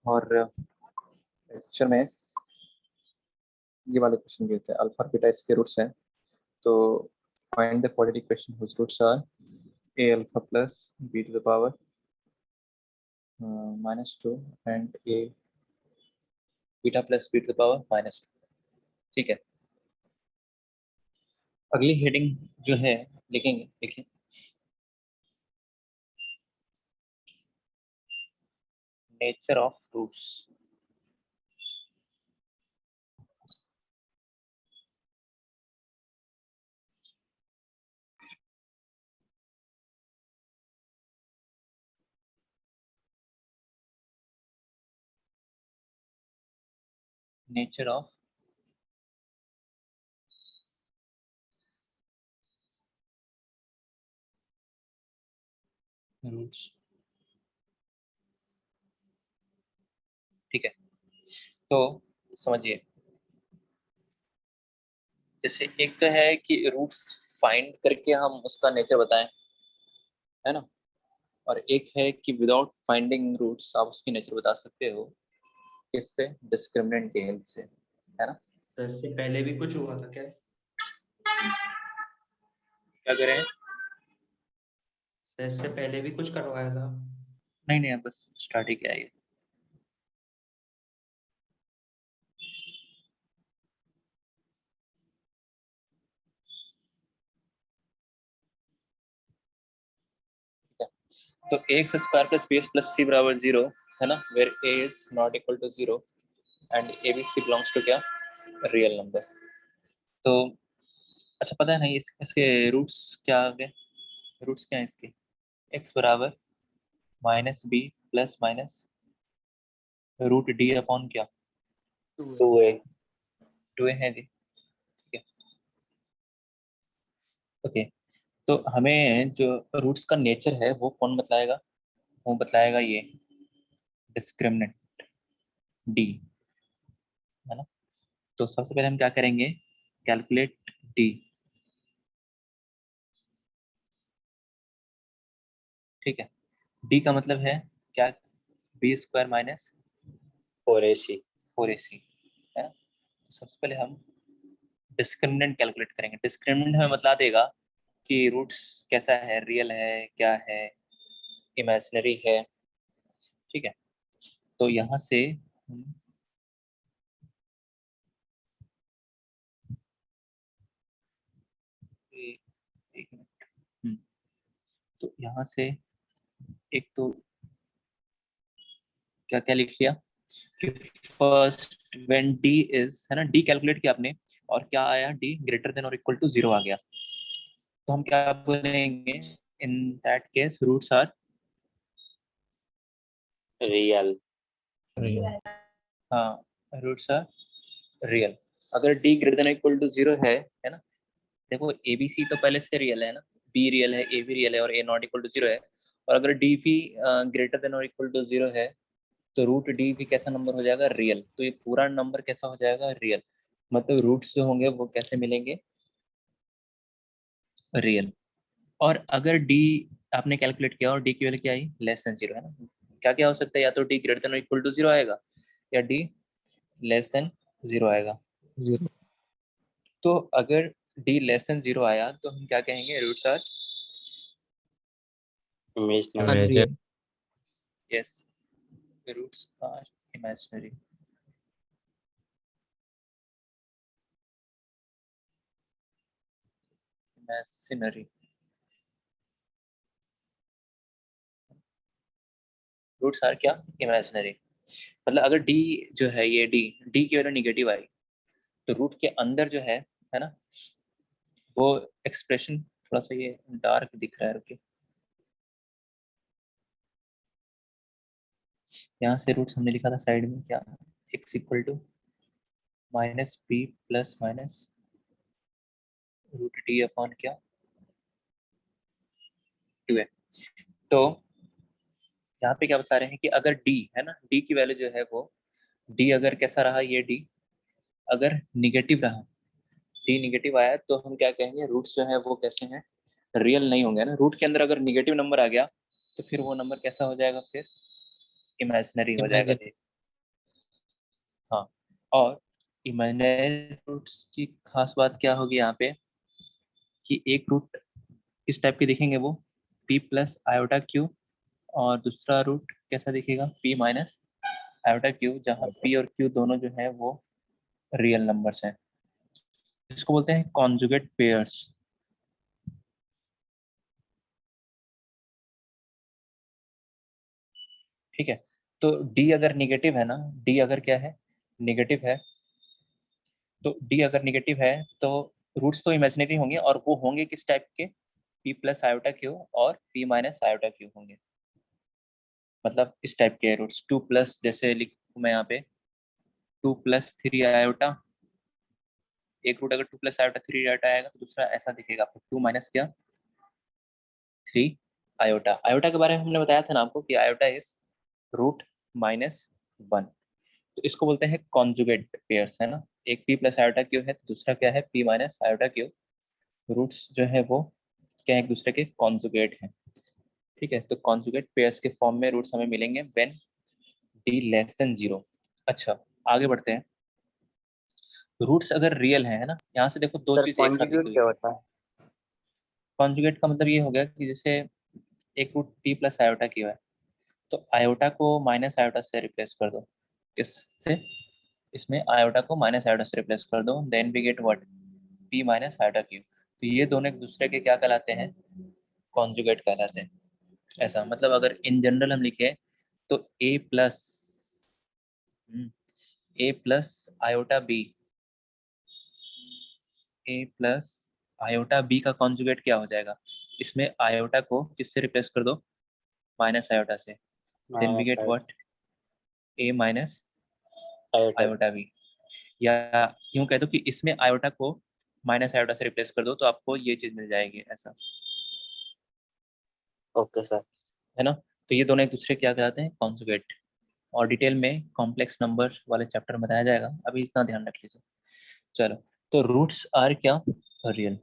और लेक्चर में ये वाले क्वेश्चन भी होते हैं, अल्फा बीटा इसके रूट्स हैं, तो find the quadratic equation whose roots are a alpha plus b to the power -2 and a beta plus b to the power -2। ठीक है, अगली हेडिंग जो है लिखेंगे, देखिए nature of roots. Nature of roots. ठीक है, तो समझिए, जैसे एक तो है कि रूट्स फाइंड करके हम उसका नेचर बताएं, है ना, और एक है कि विदाउट फाइंडिंग रूट्स आप उसकी नेचर बता सकते हो, किससे? डिस्क्रिमिनेंट की हेल्प से, है ना। तो इससे पहले भी कुछ हुआ था क्या? क्या करें? तो इससे पहले भी कुछ करवाया था? नहीं, बस स्टार्ट ही किया है ये। तो x square plus B plus C बराबर 0, है ना, where A is not equal to 0 and A B C belongs to क्या? Real number. तो अच्छा, पता है ना इसके रूट्स क्या आ गए? रूट्स क्या है इसके? एक्स बराबर -b plus minus root D upon क्या? 2a 2a है जी। ठीक है, ओके, तो हमें जो रूट्स का नेचर है वो कौन बतलाएगा? वो बतलाएगा ये डिस्क्रिमिनेंट डी, है ना। तो सबसे पहले हम क्या करेंगे? Calculate D. ठीक है, डी का मतलब है क्या? B square minus 4ac 4ac, है ना। तो सबसे पहले हम डिस्क्रिमिनेंट कैलकुलेट करेंगे। डिस्क्रिमिनेंट हमें बतला देगा कि रूट्स कैसा है, रियल है, क्या है, इमेजिनरी है। ठीक है, तो यहाँ से एक मिनट, तो यहाँ से एक तो क्या क्या लिख लिया कि फर्स्ट व्हेन डी इज, है ना, डी कैलकुलेट किया आपने और क्या आया? डी ग्रेटर देन और इक्वल टू 0 आ गया। तो हम क्या बोलेंगे? In that case roots are real. हाँ, रूट्स आर रियल। अगर D greater than equal to 0 है ना, देखो ए बी सी तो पहले से रियल है ना, बी रियल है, ए भी रियल है और ए नॉट इक्वल टू 0 है। और अगर डी भी ग्रेटर देन और इक्वल टू 0 है तो रूट डी भी कैसा नंबर हो जाएगा? रियल। तो ये पूरा नंबर कैसा हो जाएगा? रियल। मतलब रूट्स जो होंगे वो कैसे मिलेंगे? रियल। और अगर डी आपने कैलकुलेट किया और डी की वैल्यू क्या आई? लेस देन 0, है ना। क्या क्या हो सकता है? या तो डी ग्रेटर देन और इक्वल टू 0 आएगा या डी लेस देन 0 आएगा। 0। तो अगर डी लेस देन 0 आया तो हम क्या कहेंगे? Roots are imaginary. Yes, roots are imaginary. Imaginary roots are क्या? इमेजिनरी। मतलब अगर डी जो है, ये डी की वैल्यू निगेटिव आई तो रूट के अंदर जो है ना, वो एक्सप्रेशन थोड़ा सा ये डार्क दिख रहा है, रुकिए। यहाँ से रूट्स हमने लिखा था साइड में क्या? x equal to -b plus minus root D upon क्या? 2a। तो यहाँ पे क्या बता रहे हैं कि अगर डी, है ना, डी की वैल्यू जो है वो, डी अगर कैसा रहा, ये डी अगर निगेटिव रहा, डी निगेटिव आया तो हम क्या कहेंगे? रूट्स जो है वो कैसे हैं? रियल नहीं होंगे ना। रूट के अंदर अगर निगेटिव नंबर आ गया तो फिर वो नंबर कैसा हो जाएगा? फिर इमेजिनरी हो जाएगा जी। और इमेजिनरी रूट्स की खास बात क्या होगी यहाँ पे कि एक रूट किस टाइप के दिखेंगे वो p प्लस आयोटा क्यू, और दूसरा रूट कैसा दिखेगा p माइनस आयोटा क्यू, जहाँ p और q दोनों जो है वो रियल नंबर्स हैं। इसको बोलते हैं कॉन्जुगेट पेयर्स। ठीक है, तो d अगर निगेटिव है ना, d अगर क्या है, निगेटिव है, तो d अगर निगेटिव है तो रूट्स तो इमेजिनरी होंगे, और वो होंगे किस टाइप के, p प्लस आयोटा क्यू और p माइनस आयोटा क्यू होंगे। मतलब इस टाइप के रूट्स 2 प्लस, जैसे लिखूँ मैं यहाँ पे 2 प्लस 3 आयोटा, एक रूट अगर 2 प्लस आयोटा 3 आयोटा आएगा तो दूसरा ऐसा दिखेगा आपको 2 माइनस क्या 3 आयोटा। आयोटा के बारे में हमने बताया था ना आपको कि आयोटा इज रूट माइनस 1। तो इसको बोलते हैं कॉन्जुगेट पेयर्स, है ना। एक p प्लस आयोटा क्यू है तो दूसरा क्या है p minus iota q. Roots जो है वो क्या है, एक दूसरे के कॉन्जुगेट हैं। ठीक है, तो कॉन्जुगेट पेयर्स के फॉर्म में रूट्स हमें मिलेंगे व्हेन d लेस देन 0। अच्छा, आगे बढ़ते हैं। रूट्स अगर रियल है ना, यहाँ से देखो दो सर चीज एक साथ लिखी कॉन्जुगेट हुई क्या है। होता है? कॉन्जुगेट का मतलब ये हो गया कि जैसे एक root p plus iota q है, तो आयोटा को माइनस आयोटा से रिप्लेस कर दो। इससे इसमें आयोटा को माइनस आयोटा से रिप्लेस कर दो, then we get what, p minus iota q. तो ये दोनों एक दूसरे के क्या कहलाते हैं, कॉन्जुगेट कहलाते हैं। ऐसा मतलब अगर इन जनरल हम लिखे तो a plus iota b, a plus iota b का कॉन्जुगेट क्या हो जाएगा, इसमें आयोटा को किससे रिप्लेस कर दो, माइनस आयोटा से, then we minus get what, a minus iota. Iota b। या यूं कह दो कि इसमें आयोटा को माइनस आयोटा से रिप्लेस कर दो तो आपको ये चीज मिल जाएगी, ऐसा, ओके सर। है ना। तो ये दोनों एक दूसरे क्या कहलाते हैं, कॉन्जुगेट। और डिटेल में कॉम्प्लेक्स नंबर वाले चैप्टर में बताया जाएगा, अभी इतना ध्यान रख लीजिए। चलो, तो रूट्स आर क्या, रियल।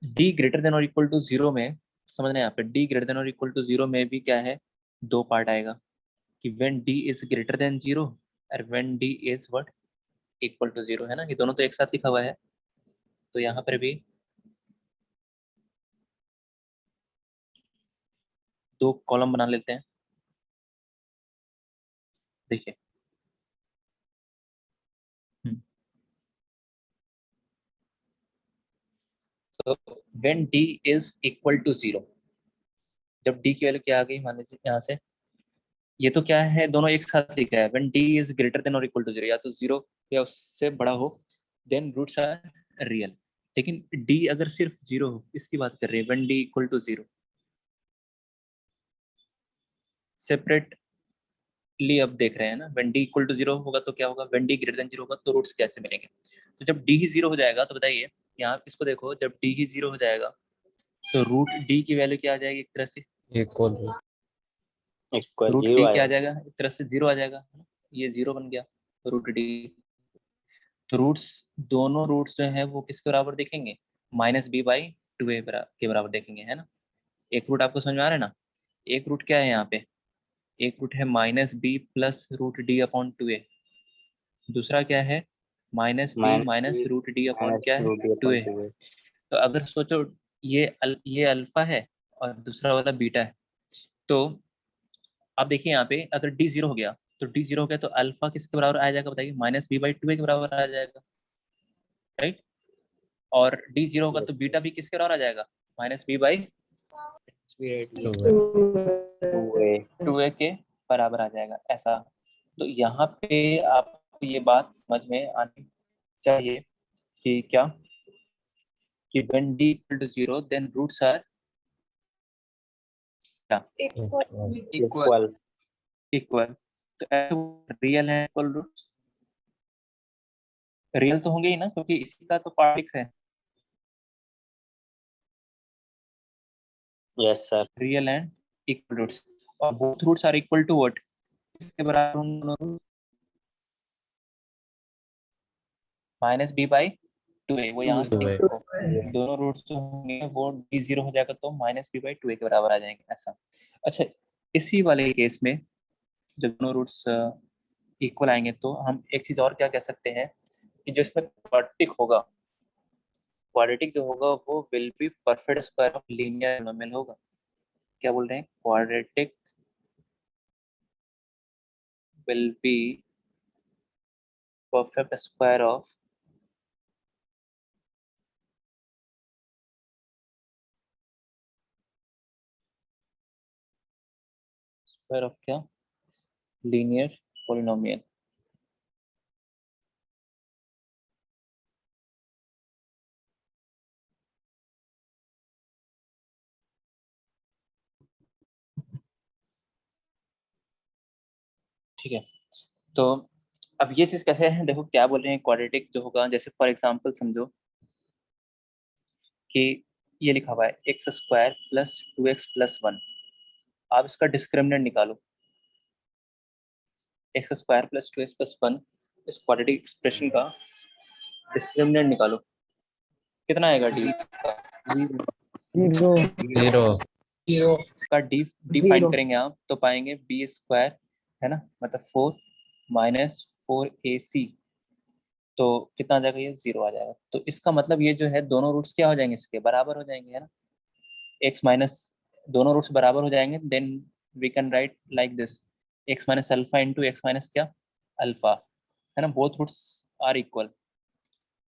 डी ग्रेटर देन और इक्वल टू 0 में, समझना है यहाँ पे, डी ग्रेटर देन और इक्वल टू 0 में भी क्या है, दो पार्ट आएगा कि when D is greater than 0 और when D is what, equal to 0, है ना। ये दोनों तो एक साथ लिखा हुआ है, तो यहाँ पर भी दो कॉलम बना लेते हैं। देखिए, तो when D is equal to 0, जब डी की वैल्यू क्या आ गई, मान लीजिए यहाँ से, ये तो क्या है, दोनों एक साथ लिखा है, when D is greater than और इक्वल टू 0, या तो 0 या उससे बड़ा हो, देन रूट्स आर रियल। लेकिन डी अगर सिर्फ 0 हो, इसकी बात कर रहे हैं, when D equal to 0, separately अब देख रहे हैं ना, व्हेन डी इक्वल टू 0 होगा तो क्या होगा, व्हेन डी ग्रेटर देन 0 होगा तो रूट्स कैसे मिलेंगे। तो जब डी ही 0 हो जाएगा तो बताइए, यहाँ इसको देखो, जब डी ही 0 हो जाएगा तो रूट डी की वैल्यू क्या आ जाएगी, एक तरह से इक्वल रूट यू डी क्या आ आया। जाएगा, एक तरह से 0 आ जाएगा, ये 0 बन गया रूट डी। तो रूट्स, दोनों रूट्स जो है वो किसके बराबर देखेंगे, माइनस बी बाई 2a के बराबर देखेंगे, है ना। एक रूट आपको समझ में आ रहा है ना, एक रूट क्या है यहाँ पे, एक रूट है minus B plus root D upon 2a, दूसरा क्या है minus B minus minus B root D upon minus क्या है to D upon 2a। To है। तो अगर सोचो ये अल्फा है और दूसरा वाला बीटा है, तो आप देखिए यहाँ पे अगर डी 0 हो गया तो डी 0 हो गया तो अल्फा किसके बराबर आ जाएगा बताइए, माइनस बी बाई 2a के बराबर आ जाएगा, राइट। और डी 0 होगा तो बीटा भी किसके बराबर आ जाएगा, minus B by two A. 2a के बराबर आ जाएगा, ऐसा। तो यहाँ पे आपको ये बात समझ में आनी चाहिए कि क्या, कि when d equal to 0 then roots are क्या, इक्वल। इक्वल। तो रियल है, इक्वल रूट्स रियल तो होंगे ही ना, क्योंकि इसी का तो पार्ट लिख रहे हैं, yes sir. Real and equal roots. और both roots are equal to what, इसके बराबर होंगे दोनों roots, minus B by 2a, वो यहाँ से देखो, दोनों रूट्स जो होंगे वो d 0 हो जाएगा तो माइनस बी बाई 2a के बराबर आ जाएंगे, ऐसा। अच्छा, इसी वाले केस में जब दोनों रूट्स इक्वल आएंगे तो हम एक चीज और क्या कह सकते हैं कि जो इसमें क्वाड्रेटिक जो होगा वो will be perfect square of linear polynomial होगा। क्या बोल रहे हैं? Quadratic will be perfect square of क्या? Linear polynomial. ठीक है, तो अब ये चीज कैसे है, देखो क्या बोल रहे हैं, क्वाड्रेटिक जो होगा, जैसे फॉर एग्जांपल समझो कि ये लिखा हुआ है x square plus 2x plus 1। आप इसका डिस्क्रिमिनेंट निकालो, x square plus 2x plus 1, इस क्वाड्रेटिक एक्सप्रेशन का डिस्क्रिमिनेंट निकालो, कितना आएगा डी का? Zero. जीरो इसका डी डी फाइंड करेंगे आप तो पाएंगे बी स्क्वायर, है ना, मतलब 4 माइनस 4ac, तो कितना आ जाएगा? ये 0 आ जाएगा। तो इसका मतलब ये जो है दोनों रूट्स क्या हो जाएंगे, इसके बराबर हो जाएंगे, है ना, एक्स माइनस, दोनों रूट्स बराबर हो जाएंगे, then we can write like this, x minus alpha into x minus क्या, अल्फा, है ना, बोथ रूट्स आर इक्वल।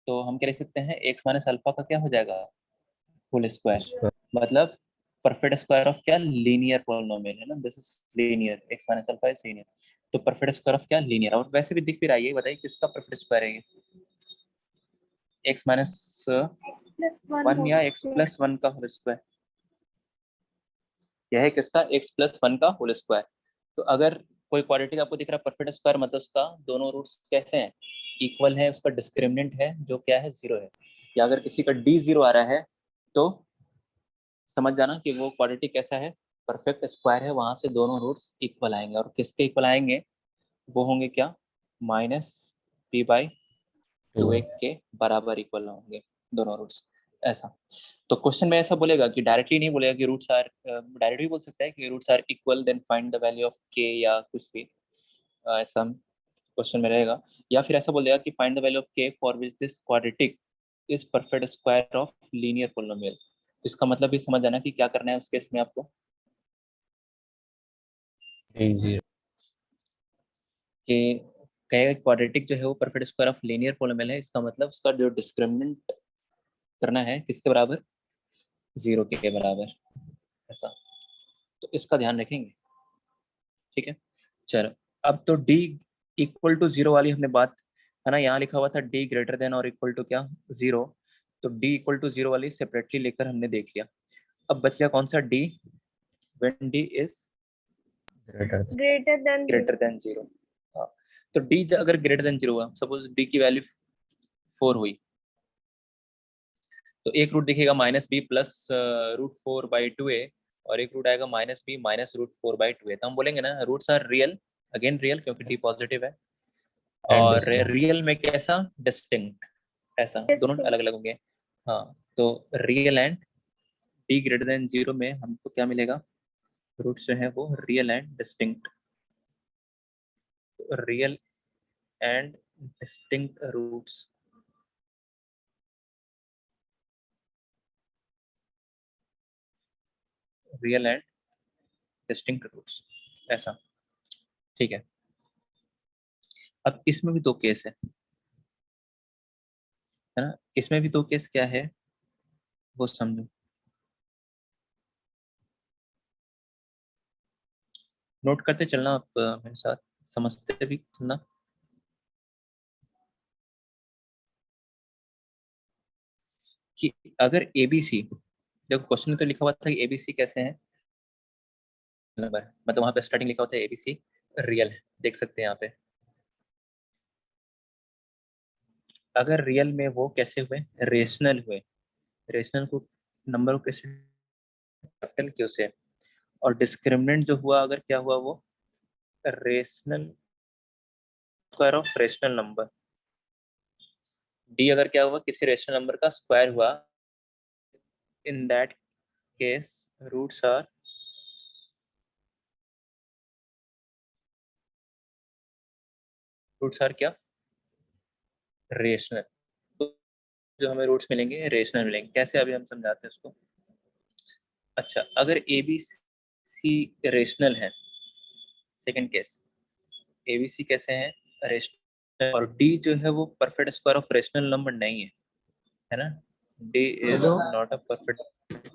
तो हम क्या लिख सकते हैं, एक्स माइनस अल्फा का क्या हो जाएगा, होल स्क्वायर, मतलब परफेक्ट स्क्वायर ऑफ क्या, लीनियर पॉलिनोमियल, है ना, this is linear, x minus alpha is linear. तो परफेक्ट स्क्वायर ऑफ क्या, लीनियर। और वैसे भी दिख भी रहा है, ये बताइए किसका परफेक्ट स्क्वायर है ये, एक्स माइनस 1 या एक्स प्लस 1 का होल स्क्वायर, यह है किसका, एक्स प्लस 1 का होल स्क्वायर। तो अगर कोई क्वाड्रेटिक आपको दिख रहा है परफेक्ट स्क्वायर, मतलब उसका दोनों रूट्स कैसे हैं, इक्वल है, उसका डिस्क्रिमिनेंट है जो क्या है, 0 है। या अगर किसी का डी 0 आ रहा है तो समझ जाना कि वो क्वाड्रेटिक कैसा है, परफेक्ट स्क्वायर है, वहां से दोनों रूट्स इक्वल आएंगे। और किसके इक्वल आएंगे, वो होंगे क्या, माइनस p/2a के बराबर इक्वल होंगे दोनों रूट्स, ऐसा। तो क्वेश्चन में ऐसा बोलेगा कि डायरेक्टली नहीं बोलेगा कि रूट्स आर, डायरेक्टली बोल सकता है कि roots are equal then find the value of K या कुछ भी, ऐसा क्वेश्चन में रहेगा। या फिर ऐसा बोल देगा कि फाइंड द वैल्यू ऑफ के for which this quadratic is perfect square of linear polynomial. इसका मतलब भी समझ आना कि क्या करना है उस केस में आपको, कि कहेगा क्वाड्रेटिक जो है वो perfect square of linear polynomial है, इसका मतलब उसका जो डिस्क्रिमिनेंट करना है किसके बराबर, 0 के बराबर, ऐसा। तो इसका ध्यान रखेंगे, ठीक है। चलो, अब तो d इक्वल टू 0 वाली हमने बात, है ना, यहाँ लिखा हुआ था d ग्रेटर देन और इक्वल टू क्या, 0। तो d इक्वल टू 0 वाली सेपरेटली लेकर हमने देख लिया। अब बच गया कौन सा, d when d is greater than 0। हाँ, तो d अगर ग्रेटर देन 0 हुआ, सपोज d की वैल्यू 4 हुई, तो एक रूट दिखेगा माइनस बी प्लस √4/2a, और एक रूट आएगा माइनस बी माइनस √4/2a। तो हम बोलेंगे ना roots are real, again real क्योंकि डी पॉजिटिव है, और रियल में कैसा, डिस्टिंक्ट, ऐसा दोनों अलग अलग होंगे। हाँ, तो real and D greater than 0 में हमको क्या मिलेगा, रूट्स जो है वो real and distinct, real and distinct roots, real and distinct roots, ऐसा, ठीक है। अब इसमें भी दो केस है ना, इसमें भी दो केस क्या है वो समझो, नोट करते चलना आप, मेरे साथ समझते भी चलना। कि अगर एबीसी, देखो क्वेश्चन में तो लिखा हुआ था कि एबीसी कैसे है नंबर, मतलब वहां पे स्टार्टिंग लिखा होता है एबीसी रियल है, देख सकते हैं यहाँ पे। अगर रियल में वो कैसे हुए, रेशनल हुए, रेशनल को नंबर को कैसे कैपिटल क्यू से, और डिस्क्रिमिनेंट जो हुआ अगर क्या हुआ, वो rational square of rational number, D अगर क्या हुआ, किसी रेशनल नंबर का स्क्वायर हुआ, in that case roots are roots are क्या, रेशनल। तो जो हमें रूट्स मिलेंगे रेशनल मिलेंगे। कैसे, अभी हम समझाते हैं उसको। अच्छा, अगर ए बी सी रेशनल है, second case, A B C कैसे हैं, रेशनल, और डी जो है वो perfect square of rational number नहीं है ना, D is hello not a perfect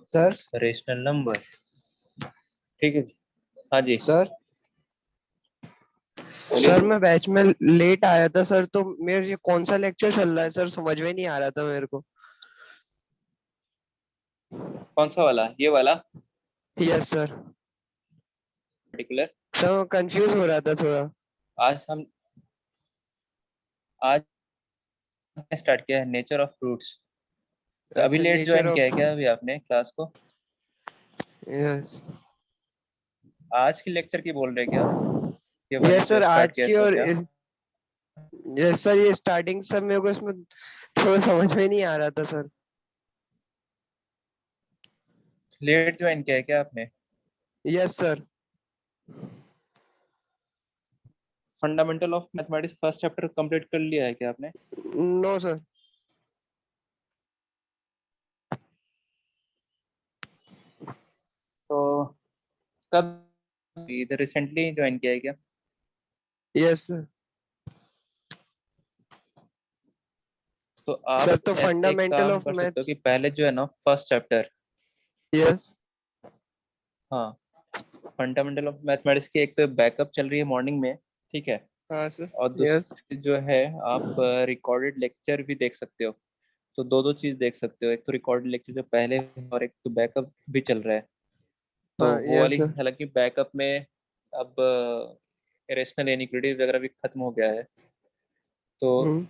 sir. Rational number. ठीक है जी, हाँ जी। सर सर मैं बैच में लेट आया था सर, तो मेरे ये कौन सा लेक्चर चल रहा है सर, समझ में नहीं आ रहा था मेरे को। कौन सा वाला, ये वाला यस सर। पर्टिकुलर? सर मैं कंफ्यूज हो रहा था थोड़ा। आज स्टार्ट किया है नेचर ऑफ फ्रूट्स। तो अभी अच्छा, लेट नेचर ज्वाइन किया है ऑफ। क्या अभी आपने क्लास को? यस। आज की लेक्चर की बोल रहे क्या, ये वाली यस जो सर, स्टार्ट आज किया की। इसको और क्या? यस सर, ये स्टार्टिंग सब मेरे को इसमें थोड़ा समझ में नहीं आ रहा था सर। लेट ज्वाइन किया है क्या आपने? Yes sir. Fundamental of mathematics first chapter complete कर लिया है क्या आपने? No sir. तो कब, इधर रिसेंटली ज्वाइन किया है क्या? Yes sir. तो आप सर तो ऐसे एक फंडामेंटल काम ऑफ कर सकते हो मैथ्स। कि पहले जो है ना फर्स्ट चैप्टर, यस। हाँ, फंडामेंटल ऑफ मैथमेटिक्स की एक तो बैकअप चल रही है मॉर्निंग में, ठीक है, हाँ सर। और यस। दूसरी जो है आप रिकॉर्डेड लेक्चर भी देख सकते हो। तो दो दो चीज देख सकते हो, एक तो रिकॉर्डेड लेक्चर जो पहले है, और एक तो बैकअप भी चल रहा है। तो हाँ वो यस वाली, सर। हालांकि बैकअप में अब रेशनल इनइक्वालिटी वगैरह भी खत्म हो गया है। तो हम्म।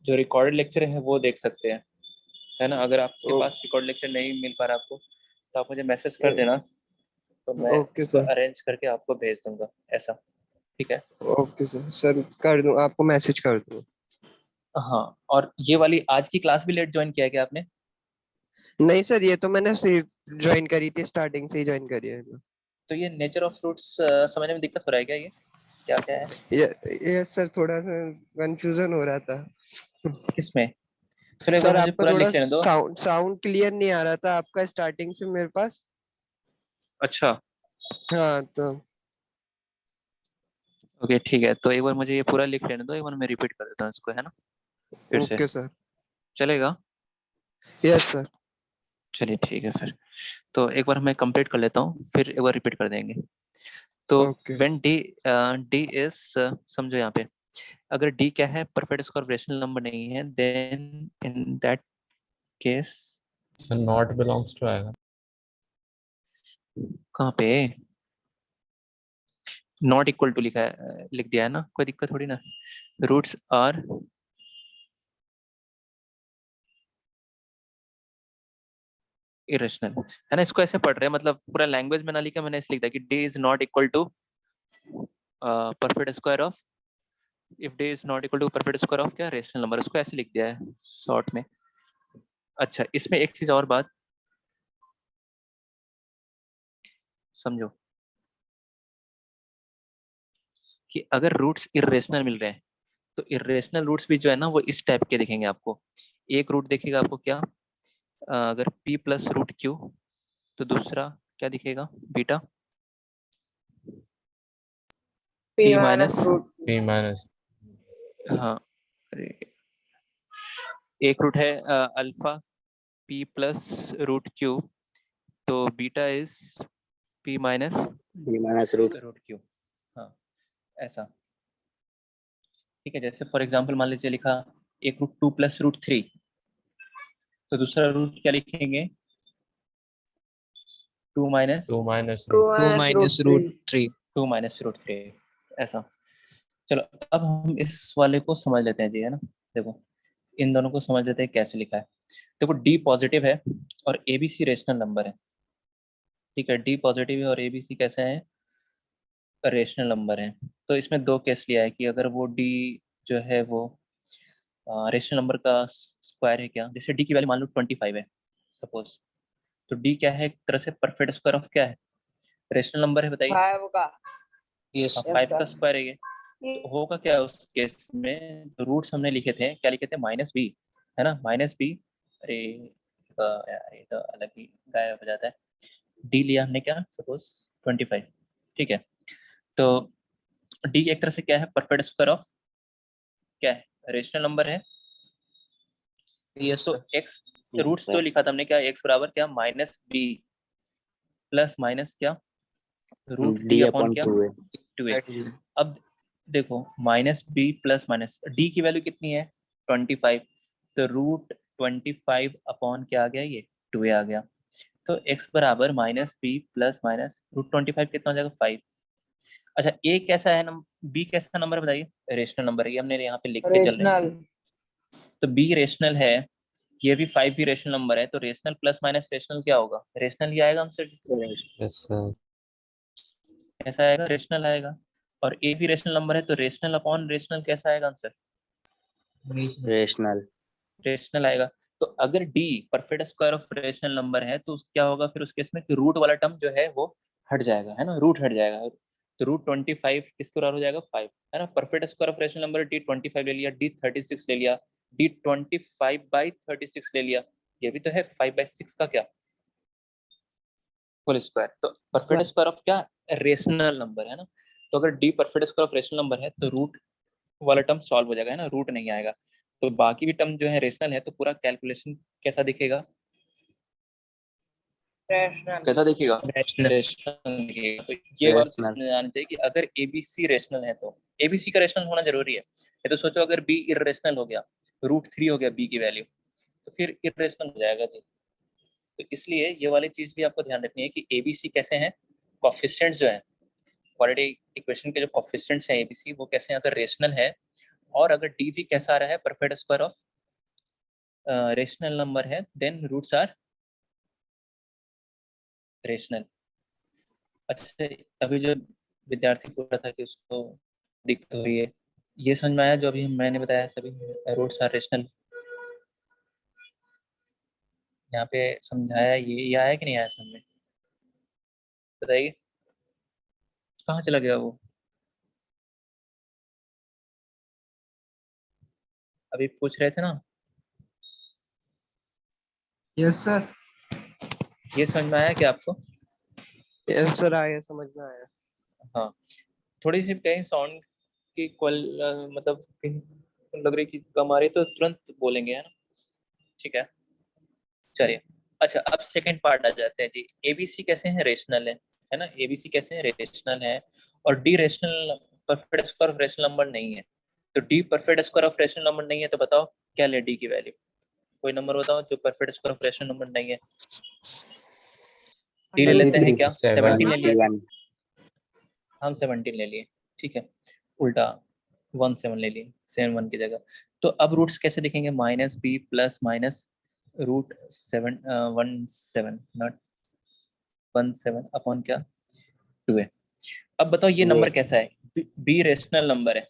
जो रिकॉर्डेड लेक्चर है वो देख सकते हैं, है ना। अगर आपके ओ- पास रिकॉर्ड लेक्चर नहीं मिल पा रहा आपको, तो आप मुझे मैसेज कर देना, तो मैं ओके उसको सर। अरेंज करके आपको भेज दूंगा, ऐसा। ठीक है। ओके सर, सर कर दूं, आपको मैसेज कर दूं। हाँ, और ये वाली आज की क्लास भी लेट ज्वाइन किया है क्या आपने? नहीं सर, ये तो मैंने ज्वाइन करी थी, स्टार्टिंग से ही ज्वाइन करी है। तो ये नेचर ऑफ फ्रूट्स समझने में दिक्कत हो रहा है क्या, ये क्या क्या है? ये सर थोड़ा सा कंफ्यूजन हो रहा था। किसमें? चलो एक बार सर मुझे आपका पूरा थोड़ा लिख लेने दो। साउंड साउंड क्लियर नहीं आ रहा था आपका स्टार्टिंग से मेरे पास। अच्छा, हाँ तो। ओके ठीक है, तो एक बार मुझे ये पूरा लिख लेने दो, एक बार मैं रिपीट कर देता हूँ इसको, है ना, फिर से ओके सर। चलेगा? Yes sir. चलिए ठीक है फिर। तो एक बार मैं कंप्लीट कर लेता हूँ, फिर एक बार रिपीट कर देंगे। तो okay. When D, D is, समझो यहाँ पे, अगर डी क्या है, परफेक्ट स्क्वायर रेशनल नंबर नहीं है, then in that case, not belongs to आएगा। कहाँ पे नॉट इक्वल टू लिखा है, लिख दिया है ना, कोई दिक्कत थोड़ी ना। रूट्स आर इरेशनल, है ना। इसको ऐसे पढ़ रहे हैं, मतलब पूरा लैंग्वेज में ना लिखा, मैंने ऐसे लिख दिया कि D is not equal to perfect square of, if D is not equal to perfect square of क्या, रेशनल नंबर, उसको ऐसे लिख दिया है शॉर्ट में। अच्छा, इसमें एक चीज और बात समझो, कि अगर रूट्स इरेशनल मिल रहे हैं, तो इरेशनल रूट्स भी जो है ना वो इस टाइप के दिखेंगे आपको। एक रूट दिखेगा आपको क्या, अगर p प्लस रूट क्यू, तो दूसरा क्या दिखेगा, beta, p minus, p minus. हाँ, अरे, एक रूट है alpha p plus root q, तो beta is p minus root q, हाँ, ऐसा। ठीक है, जैसे फॉर एग्जांपल मान लीजिए लिखा एक रूट 2 प्लस रूट 3, तो दूसरा रूट क्या लिखेंगे, 2 minus two minus two root. Minus root three. 2 minus root 3, ऐसा। चलो अब हम इस वाले को समझ लेते हैं जी, है ना। देखो, इन दोनों को समझ लेते हैं कैसे लिखा है। देखो, डी पॉजिटिव है और A B C rational number है। ठीक है, डी पॉजिटिव है और ए बी सी कैसे हैं, रेशनल नंबर है। तो इसमें दो केस लिया है कि अगर वो डी जो है वो रेशनल नंबर का स्क्वायर है क्या, जैसे डी की वैल्यू मान लो 25 है सपोज, तो डी क्या है, एक तरह से परफेक्ट स्क्वायर ऑफ क्या है, रेशनल नंबर है, बताइए। फाइव का। हाँ, यस 5 का सर। स्क्वायर है ये। तो होगा क्या उस केस में, जो रूट्स हमने लिखे थे क्या लिखे थे, माइनस बी, है ना, माइनस बी। अरे यार ये तो अलग ही गायब हो जाता है। डी लिया हमने क्या, सपोज 25, ठीक है। तो डी एक तरह से क्या है, परफेक्ट स्क्वायर ऑफ क्या है, रेशनल नंबर है। यस तो सर। एक्स रूट्स जो लिखा था हमने क्या, एक्स बराबर क्या, माइनस बी प्लस माइनस क्या, रूट डी अपॉन क्या, 2a। अब देखो minus B plus minus D की वैल्यू कितनी है, 25, तो रूट 25 अपॉन क्या आ गया, ये 2a आ गया। तो x बराबर minus B plus minus root 25 कितना हो जाएगा, 5। अच्छा a कैसा है, b कैसा नंबर है बताइए, रेशनल नंबर है, ये हमने यहाँ पे लिख के चल रहे हैं। तो b रेशनल है, ये भी 5 भी रेशनल नंबर है, तो रेशनल प्लस माइनस रेशनल क्या होगा, रेशनल ही आएगा आंसर। Yes, sir. कैसा आएगा, रेशनल आएगा। और a भी रेशनल नंबर है, तो रेशनल अपॉन रेशनल कैसा आएगा आंसर, रेशनल। रेशनल आएगा। तो अगर d perfect square of rational number है तो क्या होगा फिर उस केस में, कि रूट वाला टर्म जो है वो हट जाएगा, है ना, रूट हट जाएगा। तो रूट 25 किसके बराबर हो जाएगा, 5, है ना। Perfect square of rational number d 25 ले लिया, d 36 ले लिया, d 25/36 ले लिया, ये भी तो है 5/6 का क्या, होल स्क्वायर। तो परफेक्ट स्क्वायर ऑफ क्या, रेशनल नंबर, है ना। तो अगर d perfect square of rational number है तो रूट वाला टर्म सॉल्व हो जाएगा, है ना, रूट नहीं आएगा। तो बाकी भी टर्म जो है रेशनल है, तो पूरा कैलकुलेशन कैसा दिखेगा, कैसा दिखेगा, रेशनल दिखेगा। तो ये वाली चीज रेशनल। समझ आनी चाहिए कि अगर एबीसी रेशनल है तो एबीसी का रेशनल होना जरूरी है। ये तो सोचो अगर बी इरेशनल हो गया, रूट 3 हो गया बी की वैल्यू, तो फिर इरेशनल हो जाएगा जी। तो इसलिए ये वाली चीज भी आपको ध्यान रखनी है कि एबीसी कैसे हैं, कोफिशिएंट्स जो है क्वाड्रेटिक इक्वेशन के जो कोफिशिएंट्स हैं एबीसी, वो कैसे हैं अगर रेशनल है, और अगर डी भी कैसा आ रहा है, perfect square of rational number है, देन रूट्स आर रेशनल। अच्छा अभी जो विद्यार्थी बोल रहा था कि उसको दिक्कत हो रही है, ये समझ में आया जो अभी मैंने बताया सभी, रूट्स आर रेशनल, यहाँ पे समझाया, ये आया कि नहीं आया समझ में, बताइए कहाँ चला गया वो, अभी पूछ रहे थे ना, यस सर। ये समझ में आया क्या आपको। यस सर, आया, समझ में आया। हाँ थोड़ी सी कहीं साउंड की मतलब कहीं लग रही कि कम आ रही तो तुरंत बोलेंगे, है ना, ठीक है। चलिए अच्छा अब सेकंड पार्ट आ जाते हैं जी, एबीसी कैसे हैं, रेशनल है ना, एबीसी कैसे हैं, रेशनल है, और D rational perfect square of rational number नहीं है। तो D perfect square of rational number नहीं है, तो बताओ क्या ले डी की वैल्यू, कोई नंबर बताओ जो perfect square of rational number नहीं है। डी ले लेते हैं क्या, 17 ले लिया, 71। हम 17 ले लिए, ठीक है, उल्टा 17 ले लिए 71 की जगह। तो अब रूट्स कैसे दिखेंगे, minus B plus minus root 17 not 17 upon क्या, 2a। अब बताओ ये नंबर कैसा है, बी रेशनल नंबर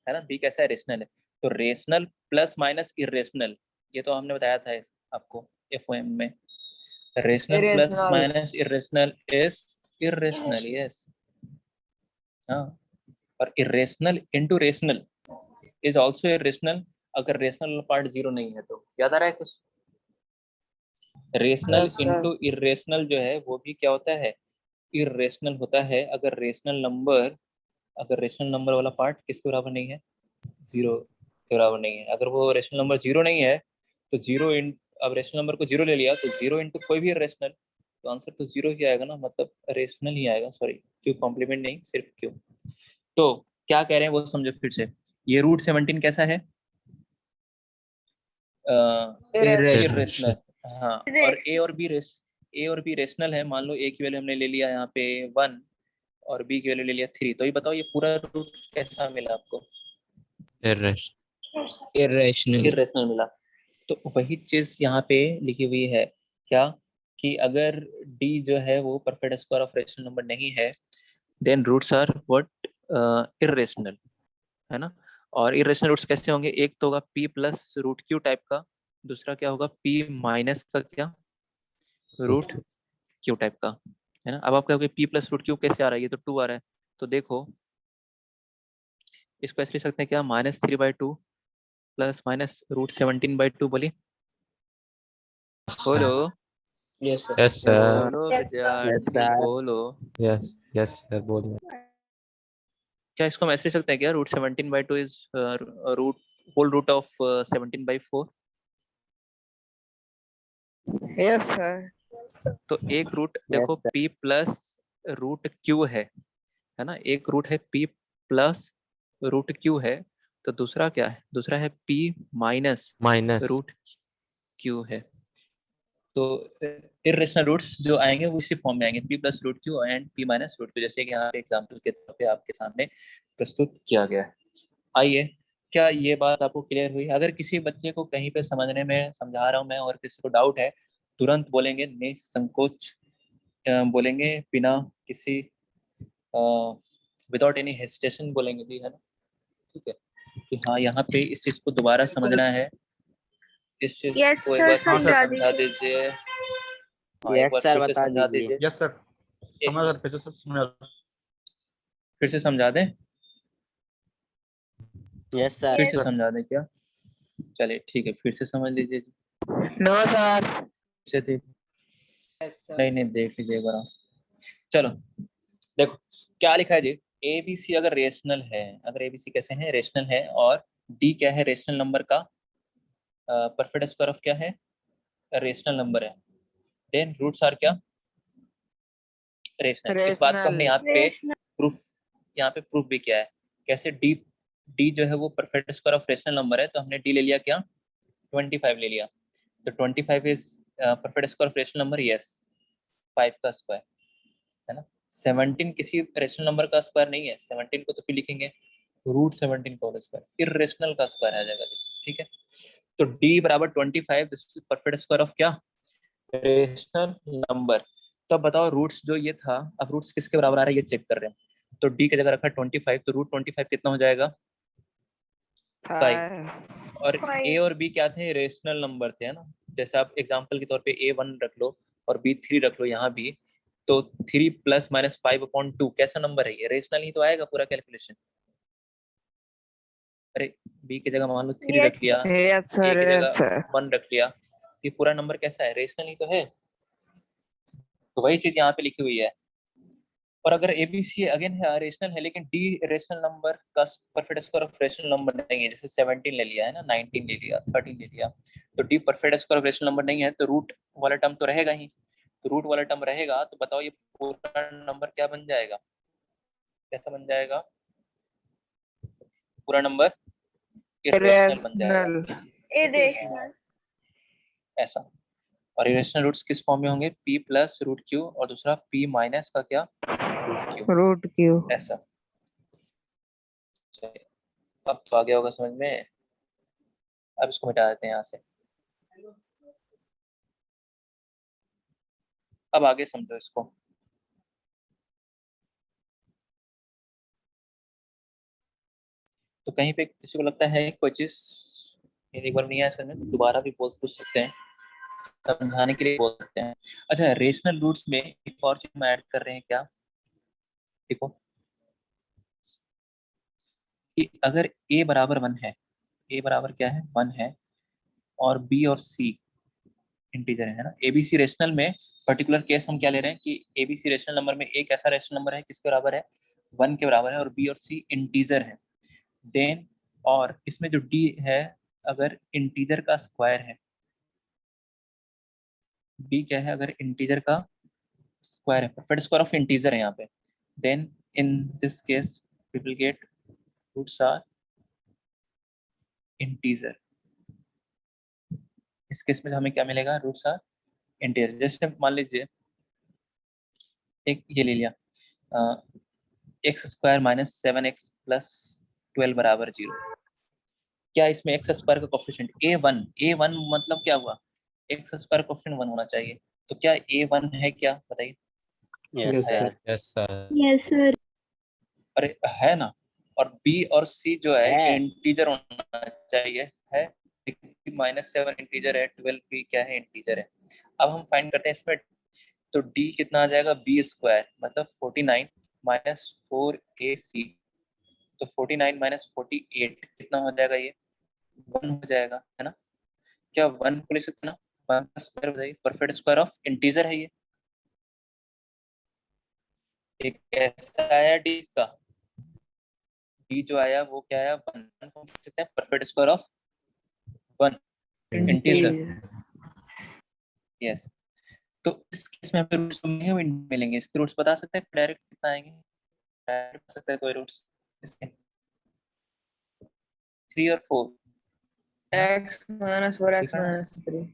है ना, बी कैसा है, रेशनल है। तो रेशनल प्लस माइनस इरेशनल, ये तो हमने बताया था आपको एफओएम में, rational plus minus irrational is irrational, yes, हाँ। और irrational into rational is also irrational, अगर रेशनल पार्ट जीरो नहीं है तो, याद आ रहा है कुछ, रेशनल इनटू इरेशनल जो है वो भी क्या होता है, इरेशनल होता है, अगर रेशनल नंबर वाला पार्ट किसके बराबर नहीं है, जीरो के बराबर नहीं है। अगर वो रेशनल नंबर जीरो नहीं है तो जीरो इन, अब रेशनल नंबर को जीरो ले लिया तो जीरो इंटू कोई भी रेशनल, तो आंसर तो जीरो ही आएगा ना, मतलब रेशनल ही आएगा, सॉरी क्यों कॉम्प्लीमेंट नहीं, सिर्फ क्यों। तो क्या कह रहे हैं वो समझो फिर से, ये रूट 17 कैसा है, इरेशनल, हाँ। और ए और बी रेशनल है, मान लो ए की वैल्यू हमने ले लिया यहाँ पे 1 और बी की वैल्यू ले लिया 3, तो ये बताओ ये पूरा रूट कैसा मिला आपको, Irrational. इरेशनल मिला। तो वही चीज यहाँ पे लिखी हुई है क्या, कि अगर डी जो है वो perfect square of rational number नहीं है, then roots are what, irrational, है ना। और इरेशनल रूट्स कैसे होंगे, एक तो होगा p plus root q type का, दूसरा क्या होगा p माइनस का क्या, रूट क्यू टाइप का, है ना। अब आप कहोगे p प्लस रूट क्यू कैसे आ रहा है, ये तो 2 आ रहा है, तो देखो इसको ऐसे लिख सकते हैं क्या, -3/2 प्लस -√17/2। बोलिए बोलो Yes, sir. बोलो विद्यार्थी बोलो। Yes, sir. बोलिए. क्या इसको हम ऐसे लिख सकते हैं क्या, √17/2 is root whole root of 17/4। Yes sir. तो एक रूट देखो p प्लस रूट क्यू है ना, एक रूट है p प्लस रूट क्यू है, तो दूसरा क्या है, दूसरा है p minus Minus. Root q है। तो इरेशनल रूट्स जो आएंगे वो इसी फॉर्म में आएंगे, p plus root q and p minus root q, जैसे कि यहाँ पे एग्जाम्पल के तौर पे आपके सामने प्रस्तुत किया गया है। आइए, क्या ये बात आपको क्लियर हुई? अगर किसी बच्चे को कहीं पे समझने में समझा रहा हूँ मैं और किसी को डाउट है, तुरंत बोलेंगे, निसंकोच बोलेंगे, बिना किसी विदाउट एनी हेजिटेशन बोलेंगे जी, है ना? ठीक है कि हाँ यहाँ पे इस चीज को दोबारा समझना है, इस चीज यस को एक सर, बार फिर से समझा समझा दीजिए। हाँ, एक यस बार सर, फिर से बता समझा दीजिए। दीजिए। यस सर, समझ सर, फिर से समझा। फिर से समझा दें, यस सर। फिर से समझा दें क्या? चलिए ठीक है, फिर से समझ लीजिए जी। No sir. फिर से नहीं नहीं, देख लीजिए एक बार आप। चलो देखो क्या लिखा है जी, ए बी सी अगर रेशनल है, अगर ए बी सी कैसे हैं, रेशनल है, और डी क्या है, रेशनल नंबर का परफेक्ट स्क्वायर ऑफ क्या है, रेशनल नंबर है, देन रूट्स आर क्या, रेशनल। इस बात को हमने यहाँ पे प्रूफ, यहाँ पे प्रूफ भी किया है। कैसे, डी डी जो है वो perfect square of rational number है, तो हमने डी ले लिया क्या, 25 ले लिया, तो 25 is perfect square of rational number, yes 5 का स्क्वायर, है ना। 17 किसी रेशनल नंबर का स्क्वायर नहीं है, 17 को तो फिर लिखेंगे √17 का होल स्क्वायर, इरेशनल का स्क्वायर आ जाएगा, ठीक है। तो d बराबर 25, this is perfect square of क्या, रेशनल नंबर। तो अब बताओ रूट्स जो ये था, अब रूट्स किसके बराबर आ रहा है ये चेक कर रहे हैं। तो d की जगह रखा 25, तो √25 कितना हो जाएगा, 5। और a और b क्या थे, रेशनल नंबर थे, है ना। जैसे आप एग्जांपल के तौर पे a1 रख लो और b3 रख लो यहाँ भी, तो 3 ± 5/2 कैसा नंबर है ये, रेशनल ही तो आएगा पूरा कैलकुलेशन। अरे b की जगह मान लो 3 रख लिया, यस a सर, की यस जगह सर। 1 रख लिया, ये पूरा नंबर कैसा है, रेशनल ही तो है। तो वही चीज यहाँ पे लिखी हुई है। और अगर एबीसी अगेन है रेशनल है, लेकिन डी रेशनल नंबर का perfect square of rational number नहीं है, जैसे 17 ले लिया है ना, 19 ले लिया, 13 ले लिया, तो D perfect square of rational number नहीं है, तो रूट वाला टर्म तो रहेगा ही। तो रूट वाला टर्म रहेगा, तो बताओ ये पूरा नंबर क्या बन जाएगा, कैसा बन जाएगा, पूरा नंबर इरेशनल बन जाएगा, इरेशनल। ऐसा। और इरेशनल रूट्स किस फॉर्म में होंगे, p प्लस रूट क्यू और दूसरा p माइनस का क्या, रूट क्यू, रूट क्यू। ऐसा। चलिए, अब तो आ गया होगा समझ में। अब इसको मिटा देते हैं यहाँ से, अब आगे समझो इसको। तो कहीं पे किसी को लगता है कोई चीज एक बार नहीं आया समझ में, तो दोबारा भी बोल पूछ सकते हैं, समझाने के लिए बोल सकते हैं। अच्छा, रेशनल रूट्स में एक और चीज हम ऐड कर रहे हैं क्या, देखो कि अगर a बराबर 1 है, a बराबर क्या है 1 है, और b और c इंटीजर है ना, एबीसी रेशनल में पर्टिकुलर केस हम क्या ले रहे हैं कि एबीसी रेशनल नंबर में एक ऐसा रेशनल नंबर है किसके बराबर है, 1 के बराबर है, और b और c इंटीजर है, देन और इसमें जो d है अगर इंटीजर का स्क्वायर है, d क्या है अगर इंटीजर का स्क्वायर है, परफेक्ट स्क्वायर ऑफ इंटीजर है यहाँ पे, then in this case we will get roots are integer. इस केस में हमें क्या मिलेगा, रूट्स आर इंटीजर। जैसे मान लीजिए एक ये ले लिया, x² - 7x + 12 बराबर 0। क्या इसमें x स्क्वायर का कोफिशिएंट a1 मतलब क्या हुआ, x स्क्वायर कोफिशिएंट 1 होना चाहिए, तो क्या a1 है क्या, बताइए। यस है, sir. Yes, sir. Yes sir. अरे है ना। और b और c जो है है। इंटीजर होना चाहिए, है -7 इंटीजर है, 12 भी क्या है इंटीजर है। अब हम फाइंड करते हैं इसमें, तो d कितना आ जाएगा, b² मतलब 49 - 4ac तो 49 माइनस 48 कितना हो जाएगा? ये 1 हो जाएगा, है ना? क्या 1 को ले सकते हैं ना? 1 का स्क्वायर बताइए, परफेक्ट स्क्वायर ऑफ इंटीजर है ये। एक ऐसा आया डी, इसका डी जो आया वो क्या आया? 1 को लिख सकते हैं perfect square of 1 integer. Yes, तो इस केस में हमें रूट्स मिलेंगे। इसके रूट्स बता सकते हैं डायरेक्ट कितना आएंगे? डायरेक्ट बता सकते हैं कोई रूट्स इसके? 3 और 4। x minus 4x minus 3.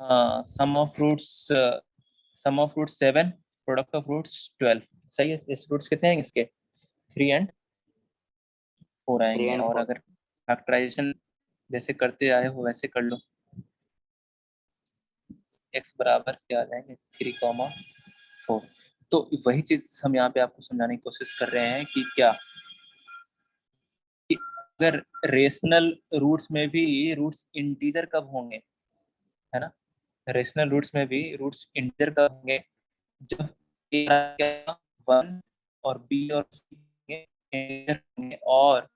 हाँ, sum of roots 7, product of roots 12। सही है। इस रूट्स कितने आएंगे इसके? 3 एंड 4 आएंगे। and और 4. अगर फैक्टराइजेशन जैसे करते आए हो वैसे कर लो। x बराबर क्या आ जाएंगे? 3, 4। तो वही चीज हम यहाँ पे आपको समझाने की कोशिश कर रहे हैं कि क्या कि अगर रेशनल रूट्स में भी रूट्स इंटीजर कब होंगे, है ना? रेशनल रूट्स में भी रूट्स इंटीजर कब होंगे? जब a क्या 1 और b और c इंटीजर होंगे, और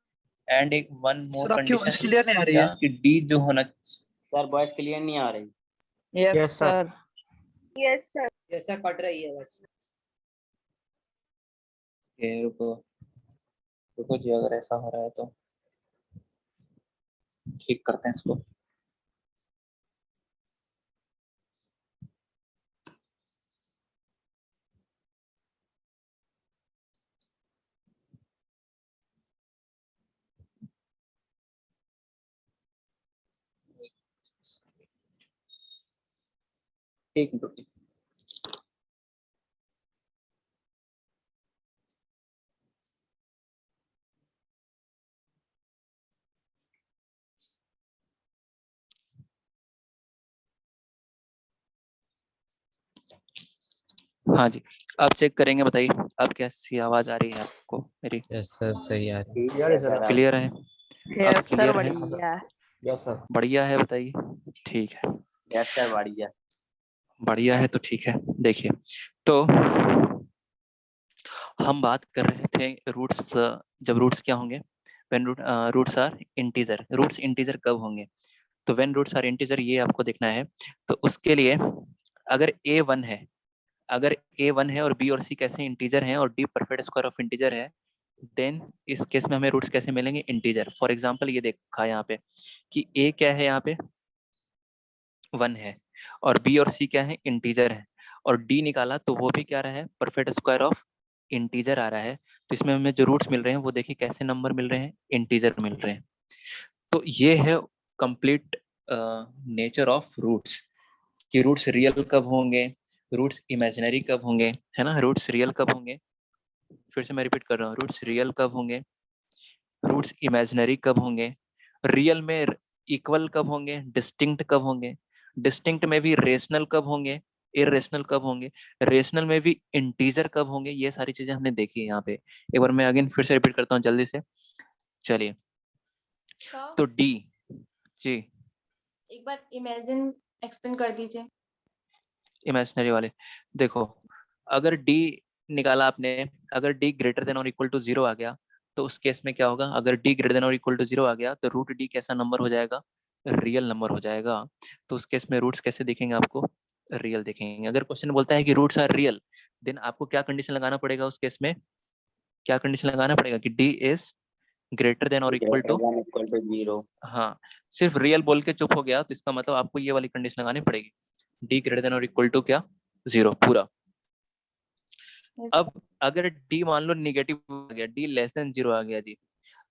एंड एक वन मोर सर, आपकी वॉइस कंडीशन क्लियर नहीं आ रही क्या है। कि d जो होना सर वॉइस क्लियर नहीं आ रही। Yes, Yes, sir. sir. Yes, sir. जैसा कट रही है बस. चाहिए। रुको रुको जी, अगर ऐसा हो रहा है तो ठीक करते हैं इसको। एक मिनट रुकिए। हाँ जी, अब चेक करेंगे, बताइए अब कैसी आवाज आ रही है आपको मेरी? यस सर, सही आ रही ठीक है सर। क्लियर है? Yes, sir. clear है? बढ़िया. Yes sir. बढ़िया है, बताइए। ठीक है, यस सर बढ़िया। बढ़िया है तो ठीक है। देखिए, तो हम बात कर रहे थे रूट्स, जब रूट्स क्या होंगे? When roots are integer. Roots integer कब होंगे? तो व्हेन रूट्स आर इंटीजर, ये आपको देखना है। तो उसके लिए अगर a1 है, अगर a1 है और b और c कैसे इंटीजर हैं और d perfect square of integer है, देन इस केस में हमें रूट्स कैसे मिलेंगे? इंटीजर। फॉर एग्जांपल ये देखा यहाँ पे कि a क्या है, यहाँ पे 1 है, और b और c क्या है? इंटीजर है, और d निकाला तो वो भी क्या रहा है? परफेक्ट स्क्वायर ऑफ इंटीजर आ रहा है। तो इसमें हमें जो रूट्स मिल रहे हैं वो देखिए कैसे नंबर मिल रहे हैं? इंटीजर मिल रहे हैं। तो ये है कंप्लीट नेचर ऑफ रूट्स, कि रूट्स रियल कब होंगे, रूट्स इमेजिनरी कब होंगे, है ना? रूट्स रियल कब होंगे, फिर से मैं रिपीट कर रहा हूँ, रूट्स रियल कब होंगे, रूट्स इमेजिनरी कब होंगे, रियल में इक्वल कब होंगे, डिस्टिंक्ट कब होंगे, डिस्टिंक्ट में भी रेशनल कब होंगे, इरेशनल कब होंगे, रेशनल में भी इंटीजर कब होंगे। ये सारी चीजें हमने देखी है यहाँ पे। एक बार मैं अगेन फिर से रिपीट करता हूँ जल्दी से। चलिए, तो डी जी, एक बार इमेजिन एक्सप्लेन कर दीजिए। इमेजिनरी वाले देखो, अगर डी निकाला आपने, अगर डी ग्रेटर देन और इक्वल टू 0 आ गया तो उस केस में क्या होगा? अगर डी ग्रेटर देन और इक्वल टू 0 आ गया तो रूट डी कैसा नंबर हो जाएगा? रियल नंबर हो जाएगा। तो उस केस में रूट्स कैसे दिखेंगे आपको? रियल दिखेंगे। अगर क्वेश्चन बोलता है कि रूट्स आर रियल, देन आपको क्या कंडीशन लगाना पड़ेगा उस केस में? क्या कंडीशन लगाना पड़ेगा? कि डी इज ग्रेटर देन और इक्वल टू, इक्वल टू 0। हाँ, सिर्फ रियल बोल के चुप हो गया तो इसका मतलब आपको ये वाली कंडीशन लगानी पड़ेगी, डी ग्रेटर देन और इक्वल टू क्या? 0 पूरा। अब अगर डी मान लो निगेटिव आ गया, डी लेस देन 0 आ गया जी,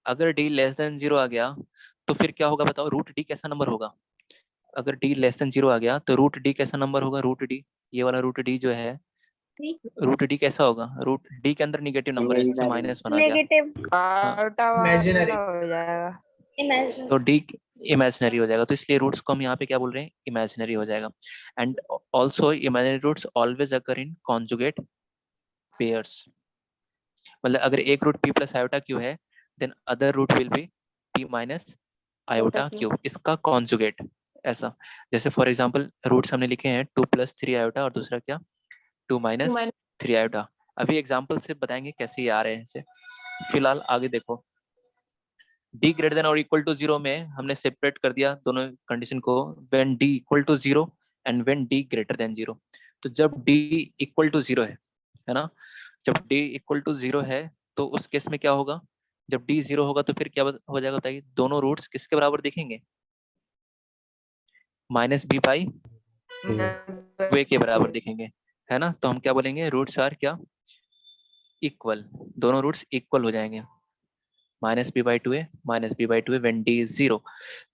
अगर डी लेस देन 0 आ गया तो फिर क्या होगा बताओ? रूट डी कैसा नंबर होगा? अगर डी लेस देन 0 आ गया तो रूट डी कैसा नंबर होगा? रूट डी, ये वाला रूट डी जो है, रूट डी कैसा होगा? रूट डी के अंदर निगेटिव नंबर है, इससे माइनस बना गया, नेगेटिव Imaginary हो जाएगा. इमेजिनरी. तो डी इमेजिनरी हो जाएगा। तो इसलिए रूट्स को हम यहाँ पे क्या बोल रहे हैं? इमेजिनरी हो जाएगा। And also imaginary roots always occur in conjugate pairs. मतलब अगर एक root p plus iota q है, then other root will be p minus iota q, इसका कॉन्जुगेट। ऐसा, जैसे फॉर एग्जांपल रूट्स हमने लिखे हैं 2 + 3 आयोटा और दूसरा क्या? 2 - 3 आयोटा। अभी एग्जांपल से बताएंगे कैसे ये आ रहे हैं इसे। फिलहाल आगे देखो, डी ग्रेटर देन और इक्वल टू जीरो में हमने सेपरेट कर दिया दोनों कंडीशन को, when D equal to zero and when D greater than zero. तो जब डी इक्वल टू जीरो है ना, जब डी इक्वल टू जीरो है तो उस केस में क्या होगा, जब डी जीरो होगा तो फिर क्या हो जाएगा बताइए, दोनों रूट्स किसके बराबर दिखेंगे, माइनस बी बाई वे के बराबर दिखेंगे, है ना। तो हम क्या बोलेंगे, रूट्स आर क्या, इक्वल, दोनों रूट्स इक्वल हो जाएंगे, minus B by two a when D is zero.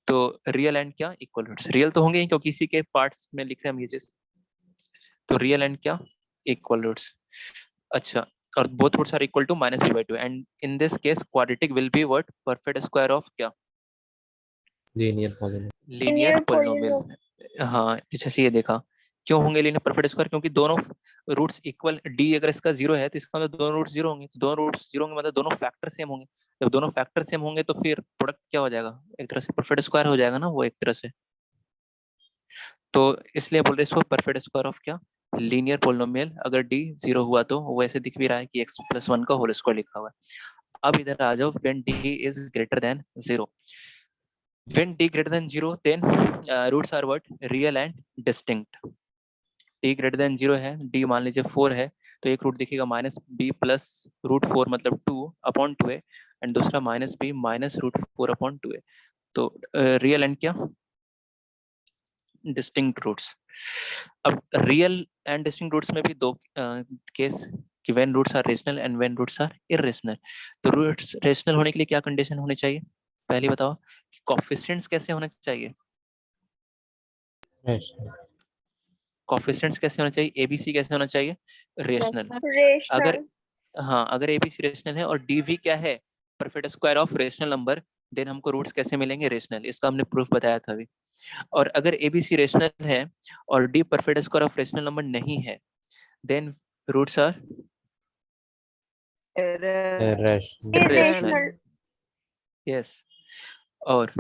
तो रियल एंड क्या, इक्वल रूट्स, रियल तो होंगे ही क्योंकि इसी के पार्ट्स में लिख रहे हैं हम ये चीज, तो रियल एंड क्या, इक्वल रूट्स। अच्छा, और both roots are equal to minus B by two, and in this case quadratic will be what, perfect square of क्या, linear polynomial. Linear Linear polynomial. हाँ, अच्छा से ये देखा, क्यों होंगे लीनियर परफेक्ट स्क्वायर, क्योंकि दोनों रूट्स इक्वल, डी अगर इसका जीरो है तो इसका मतलब दोनों रूट्स जीरो होंगे, तो दोनों रूट्स जीरो होंगे मतलब दोनों फैक्टर सेम होंगे, जब दोनों फैक्टर सेम होंगे तो फिर प्रोडक्ट क्या हो जाएगा, एक तरह से परफेक्ट स्क्वायर हो जाएगा ना वो एक तरह से। तो इसलिए बोल रहे इसको परफेक्ट स्क्वायर ऑफ क्या, लीनियर पोलिनोमियल। अगर डी जीरो हुआ तो वैसे दिख भी रहा है कि एक्स प्लस वन का होल स्क्वायर लिखा हुआ है। अब इधर आ जाओ, when D is greater than zero, when d greater than 0 then roots are what, real and distinct। d greater than 0 है, d मान लीजिए 4 है, तो एक रूट दिखेगा माइनस बी प्लस रूट 4 मतलब 2 अपॉन 2 है, एंड दूसरा minus B minus root 4 upon 2 है। तो रियल एंड क्या, डिस्टिंक्ट रूट्स। अब रियल एंड डिस्टिंक्ट रूट्स में भी दो केस, कि when roots are rational and when roots are irrational. तो रूट्स रेशनल होने के लिए क्या कंडीशन होनी चाहिए, पहले बताओ कि कोफिशिएंट्स कैसे होने चाहिए, कोफिशिएंट्स कैसे होना चाहिए, एबीसी कैसे होना चाहिए, रेशनल। अगर Rational. हाँ, अगर एबीसी रेशनल है और डीवी क्या है, perfect square of rational number, then हमको रूट्स कैसे मिलेंगे, रेशनल। इसका हमने प्रूफ बताया था अभी। और अगर एबीसी रेशनल है और D perfect square of rational number नहीं है, then roots are Irrational. Yes. और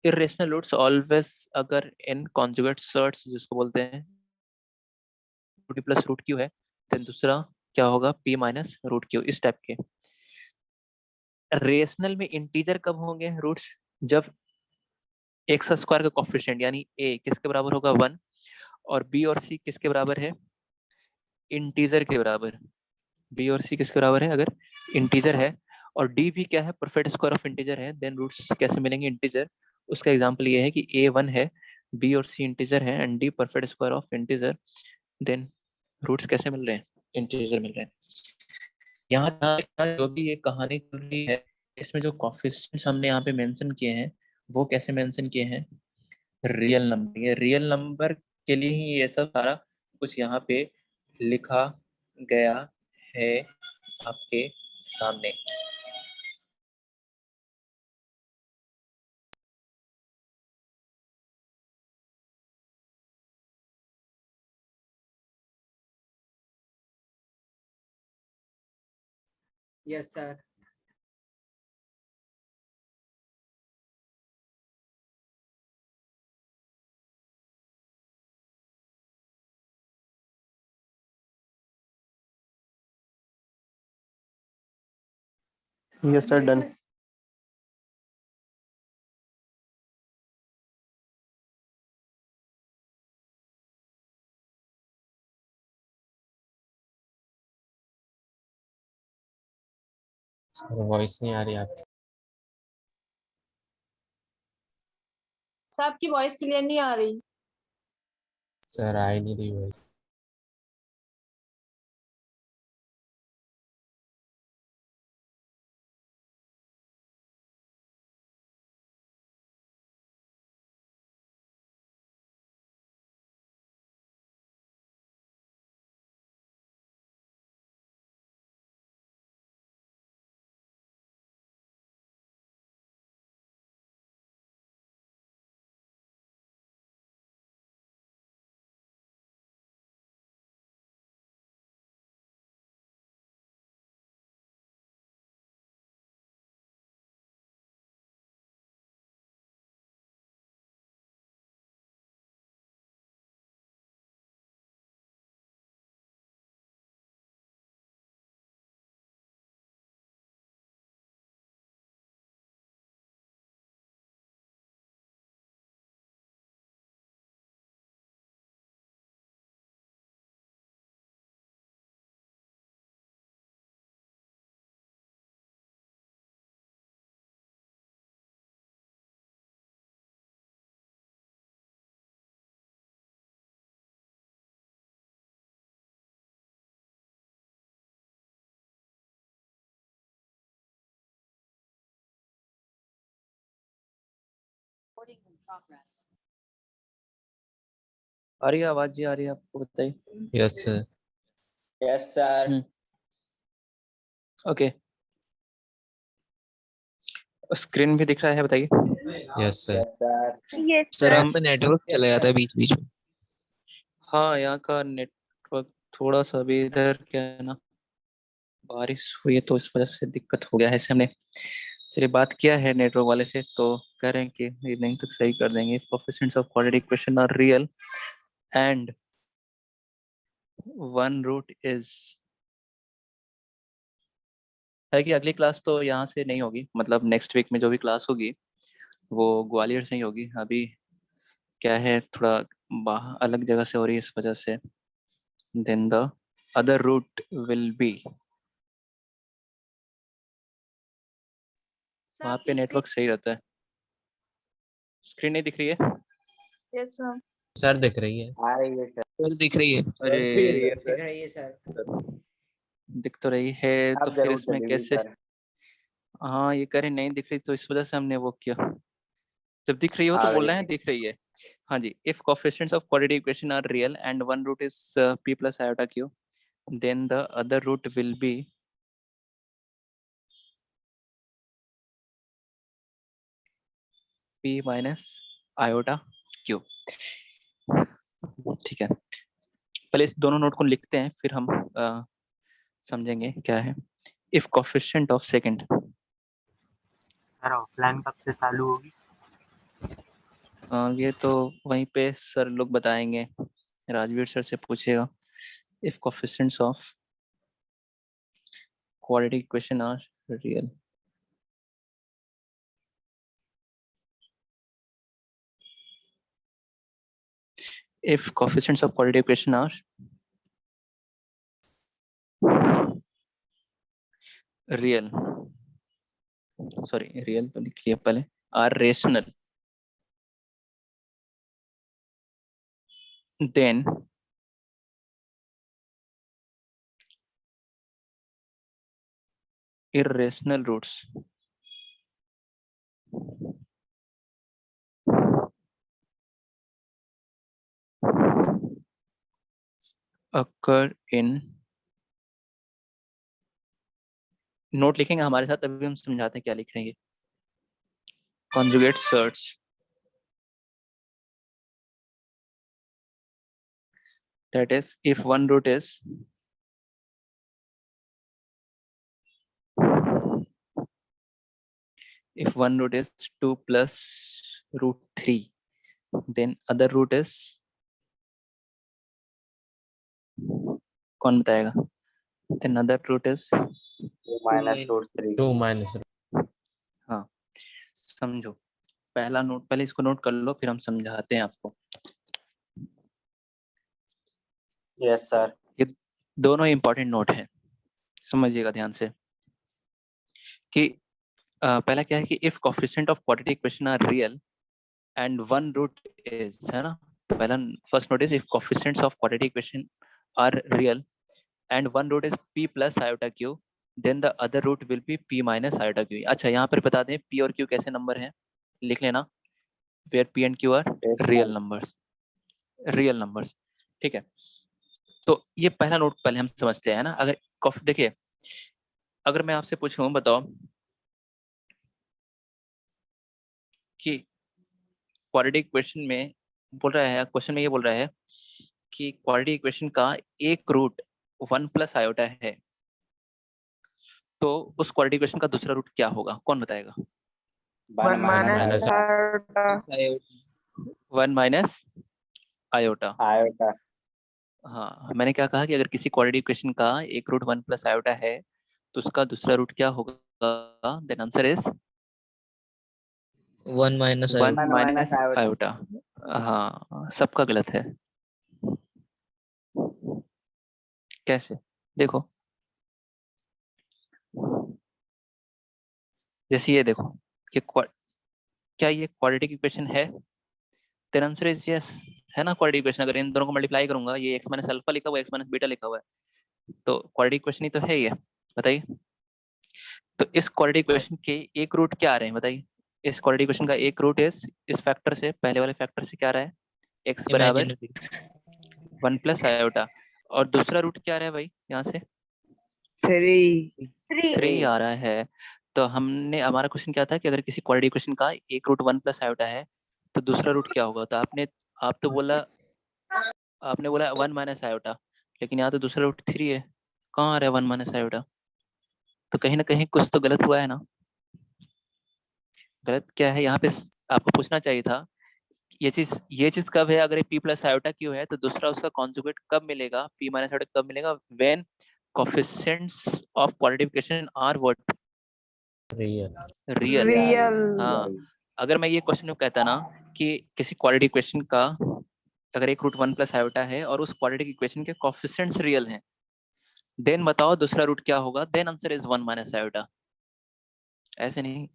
इरेशनल रूट्स ऑलवेज अगर इन कॉन्जुगेट सर्ट्स जिसको बोलते हैं, टी प्लस रूट क्यू है, देन दूसरा क्या होगा, पी माइनस रूट क्यू, इस टाइप के। रेशनल में इंटीजर कब होंगे रूट्स, जब एक्स स्क्वायर का कोफिशिएंट यानी ए किसके बराबर होगा 1, और बी और सी किसके बराबर है, इंटीजर के बराबर। बी और सी किसके बराबर है, अगर इंटीजर है, और डी भी क्या है, परफेक्ट स्क्वायर ऑफ इंटीजर है, देन रूट्स कैसे मिलेंगे, इंटीजर। उसका एग्जांपल ये है कि ए 1 है, बी और सी इंटीजर है, and D perfect square of integer, then roots कैसे मिल रहे हैं, इंटीजर मिल रहे हैं। यहाँ जो भी ये कहानी चल रही है, इसमें जो कोफिशिएंट्स हमने यहाँ पे मेंशन किए हैं, वो कैसे मेंशन किए हैं, रियल नंबर, ये रियल नंबर के लिए ही ये सब सारा कुछ यहाँ पे लिखा गया है आपके सामने। Yes, sir. Yes, sir, done. Voice नहीं आ रही आपकी। सर आपकी वॉइस क्लियर नहीं आ रही। सर आ ही नहीं रही वॉइस। आ रही है आवाज जी, आ रही है आपको? बताइए। Yes sir. Yes sir. Okay, screen भी दिख रहा है, बताइए। Yes sir. Yes sir. Yes, sir sir. यहाँ पे नेटवर्क चला जाता है बीच बीच में। हाँ, यहाँ का नेटवर्क थोड़ा सा भी इधर क्या है ना, बारिश हुई है तो इस वजह से दिक्कत हो गया है। ऐसे हमने चलिए बात किया है नेटवर्क वाले से, तो कह रहे हैं कि इवनिंग तक सही कर देंगे। Coefficients of quadratic equation are real and one root is, है कि अगली क्लास तो यहाँ से नहीं होगी, मतलब नेक्स्ट वीक में जो भी क्लास होगी वो ग्वालियर से ही होगी। अभी क्या है, थोड़ा अलग जगह से हो रही है इस वजह से। Then the other root will be, sir वहाँ पे आपकी नेटवर्क सही रहता है। स्क्रीन नहीं दिख रही है? Yes sir. सर दिख रही है। आ रही है सर। सर दिख रही है। दिख तो रही है, तो अब फिर जरूर इसमें चलेगी कैसे? सर। हाँ, ये कह रहे नहीं दिख रही, तो इस वजह से हमने वो किया। जब दिख रही हो तो आ बोलना गई है है। दिख रही है। हाँ जी, if coefficients of quadratic equation are real and one root is p plus iota q, then the other root will be p minus iota q। ठीक है, पहले इस दोनों नोट को लिखते हैं, फिर हम समझेंगे क्या है। If coefficient of second, sir offline कब से चालू होगी? ये तो वहीं पे सर लोग बताएंगे, राजवीर सर से पूछेगा। If coefficients of quadratic equation are real, if coefficients of quadratic equation are real, sorry real तो लिख लिया पहले, are rational, then irrational roots occur in, note लिखेंगे हमारे साथ, अभी हम समझाते हैं क्या लिख रहे हैं। conjugate search, that is if one root is if one root is 2 plus root 3, then other root is, कौन बताएगा? then other root is, 2 minus root 3। 2 minus। हाँ समझो, पहला नोट पहले इसको नोट कर लो, फिर हम समझाते हैं आपको। Yes sir. ये दोनों इंपॉर्टेंट नोट हैं, समझिएगा ध्यान से। कि पहला क्या है कि if coefficient of quadratic equation are real and one root is, है ना, पहला first note is if coefficients of quadratic equation are real and one root is p plus iota q, then the other root will be p minus iota q। अच्छा, यहाँ पर बता दें p और q कैसे नंबर हैं, लिख लेना, where p and q are real numbers, real numbers. ठीक है, तो ये पहला नोट पहले हम समझते हैं ना। अगर देखिए, अगर मैं आपसे पूछूं, बताओ कि क्वाड्रेटिक इक्वेशन में बोल रहा है, क्वेश्चन में ये बोल रहा है कि क्वाड्रेटिक इक्वेशन का एक रूट 1 plus आयोटा है, तो उस क्वाड्रेटिक इक्वेशन का दूसरा रूट क्या होगा, कौन बताएगा? 1 minus minus iota। 1 minus iota. Iota. हाँ, मैंने क्या कहा कि अगर किसी क्वाड्रेटिक इक्वेशन का एक रूट 1 plus आयोटा है तो उसका दूसरा रूट क्या होगा? Then answer is 1 minus 1 iota। minus iota. हाँ, सबका गलत है। कैसे? देखो, जैसे ये देखो कि क्या ये क्वाड्रेटिक इक्वेशन है? देन आंसर इज यस, है ना। क्वाड्रेटिक इक्वेशन अगर इन दोनों को मल्टीप्लाई करूंगा, ये x माइनस अल्फा लिखा हुआ है, x माइनस बीटा लिखा हुआ है, तो क्वाड्रेटिक इक्वेशन ही तो है ये, बताइए। तो इस क्वाड्रेटिक इक्वेशन के एक रूट क्या आ रहे हैं, बताइए? इस क्वाड्रेटिक इक्वेशन का एक रूट इस फैक्टर से, पहले वाले फैक्टर से क्या आ रहा है, x बराबर इमेजिनरी 1 प्लस आयोटा, और दूसरा रूट क्या आ रहा है भाई यहाँ से, 3 3. 3 आ रहा है। तो हमने, हमारा क्वेश्चन क्या था कि अगर किसी क्वाड्रेटिक इक्वेशन का एक रूट 1 प्लस आयोटा है तो दूसरा रूट क्या होगा, तो आप तो बोला, आपने बोला 1 माइनस आयोटा, लेकिन यहाँ तो दूसरा रूट 3 है, कहाँ आ रहा है 1 माइनस आयोटा, तो कहीं ना कहीं कुछ तो गलत हुआ है ना। गलत क्या है यहाँ पे, आपको पूछना चाहिए था ये चीज कब है, अगर p प्लस आयोटा क्यू है तो दूसरा उसका कॉन्जुगेट कब मिलेगा, p माइनस आयोटा कब मिलेगा, when coefficients of quadratification are what, real real. Real हाँ, अगर मैं ये क्वेश्चन कहता ना कि किसी क्वाड्रेटिक इक्वेशन का अगर एक रूट 1 प्लस आयोटा है और उस क्वाड्रेटिक इक्वेशन के कोफिशिएंट्स रियल हैं, देन बताओ दूसरा रूट क्या होगा, then answer is 1 minus iota. ऐसे नहीं,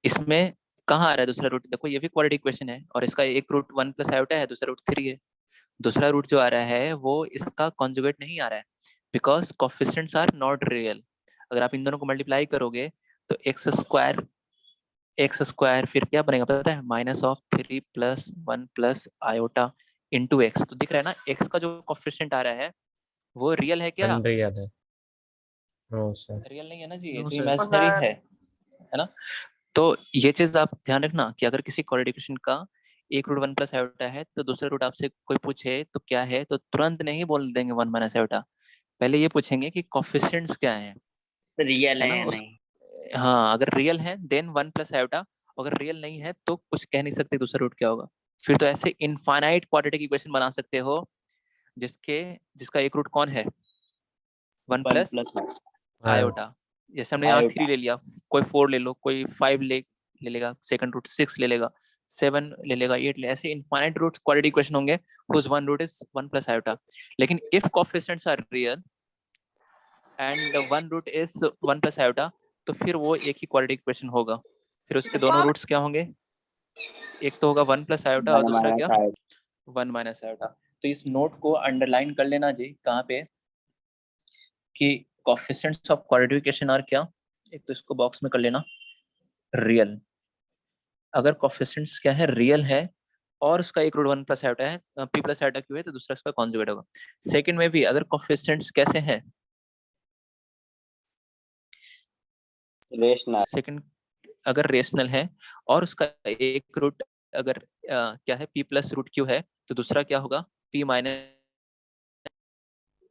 इसमें कहाँ आ रहा है दूसरा रूट, देखो ये भी क्वाड्रेटिक इक्वेशन है और इसका एक रूट 1 प्लस आयोटा है, दूसरा रूट 3 है। दूसरा रूट जो आ रहा है वो इसका कॉन्जुगेट नहीं आ रहा है, because coefficients are not real. अगर आप इन दोनों को मल्टीप्लाई करोगे तो एक्स स्क्वायर फिर क्या बनेगा पता है, minus of 3 plus 1 plus iota into x. तो दिख रहा है ना, एक्स का जो कोफिशिएंट आ रहा है वो रियल है क्या, अनरियल है। No sir. रियल नहीं है ना जी, ये No, तो sir. इमेजिनरी है ना। तो ये चीज आप ध्यान रखना कि अगर किसी क्वाड्रेटिक इक्वेशन का एक रूट 1 प्लस आयोटा है तो दूसरा रूट आपसे कोई पूछे तो क्या है, तो तुरंत नहीं बोल देंगे 1 माइनस आयोटा, पहले ये पूछेंगे कि कोफिशिएंट्स क्या हैं, रियल है है ना या उस, नहीं। हाँ अगर रियल है देन 1 प्लस आयोटा, अगर रियल नहीं है तो कुछ कह नहीं सकते दूसरा रूट क्या होगा। फिर तो ऐसे इनफाइनाइट क्वाड्रेटिक इक्वेशन बना सकते हो जिसका एक रूट कौन है, 1 वन प्लस प्लस आयोटा। जैसे हमने यहाँ आयोटा 3 ले लिया, कोई 4 ले लो, कोई 5 ले लेगा, सेकंड रूट 6 ले लेगा, 7 ले लेगा, 8 ले, ऐसे इनफाइनाइट रूट्स क्वाड्रेटिक इक्वेशन होंगे whose one root is 1 plus iota। लेकिन if coefficients are real and the one root is 1 plus iota तो फिर वो एक ही क्वाड्रेटिक इक्वेशन होगा। फिर उसके दोनों रूट्स क्या होंगे, एक तो होगा 1 प्लस आयोटा और दूसरा क्या 1 माइनस आयोटा। तो इस नोट को अंडरलाइन कर लेना जी, कहाँ पे, कि coefficients of quadratic equation are क्या, एक तो इसको बॉक्स में कर लेना रियल। अगर कोफिशिएंट्स क्या है, रियल है और उसका एक रूट 1 प्लस आयोटा है, p प्लस आयोटा क्यों है तो दूसरा इसका कॉन्जुगेट होगा। सेकंड में भी अगर कोफिशिएंट्स कैसे हैं, रेशनल सेकंड अगर रेशनल है और उसका एक रूट अगर क्या है p प्लस रूट क्यू है तो दूसरा क्या होगा p माइनस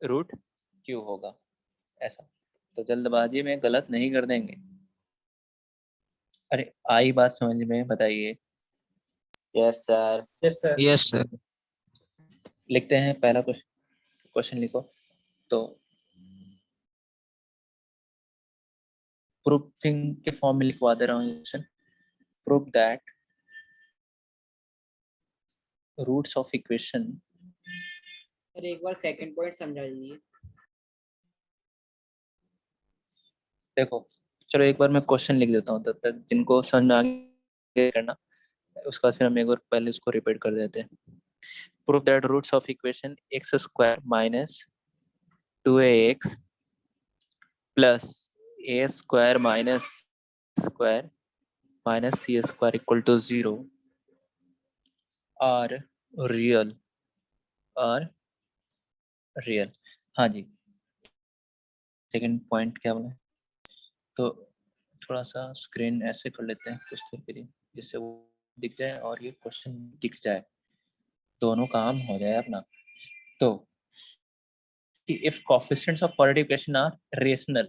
रूट क्यू होगा। ऐसा तो जल्दबाजी में गलत नहीं कर देंगे। अरे आई बात समझ में, बताइए। Yes sir. Yes sir. लिखते हैं पहला क्वेश्चन लिखो। तो प्रूफिंग के फॉर्म में लिखवा दे रहा हूँ, proof that roots of equation, sir एक बार सेकंड पॉइंट समझा दीजिए। देखो चलो एक बार मैं क्वेश्चन लिख देता हूँ, तब तक जिनको समझ में आगे करना, उसके बाद फिर हम एक बार पहले इसको रिपीट कर देते हैं। Proof that roots of equation x square minus 2ax plus a square minus square minus c square equal to 0 are real, are real. हाँ जी, सेकंड पॉइंट क्या बोला, तो थोड़ा सा स्क्रीन ऐसे कर लेते हैं कुछ देर के लिए जिससे वो दिख जाए और ये क्वेश्चन दिख जाए, दोनों काम हो जाए अपना। तो if coefficients of quadratic equation are rational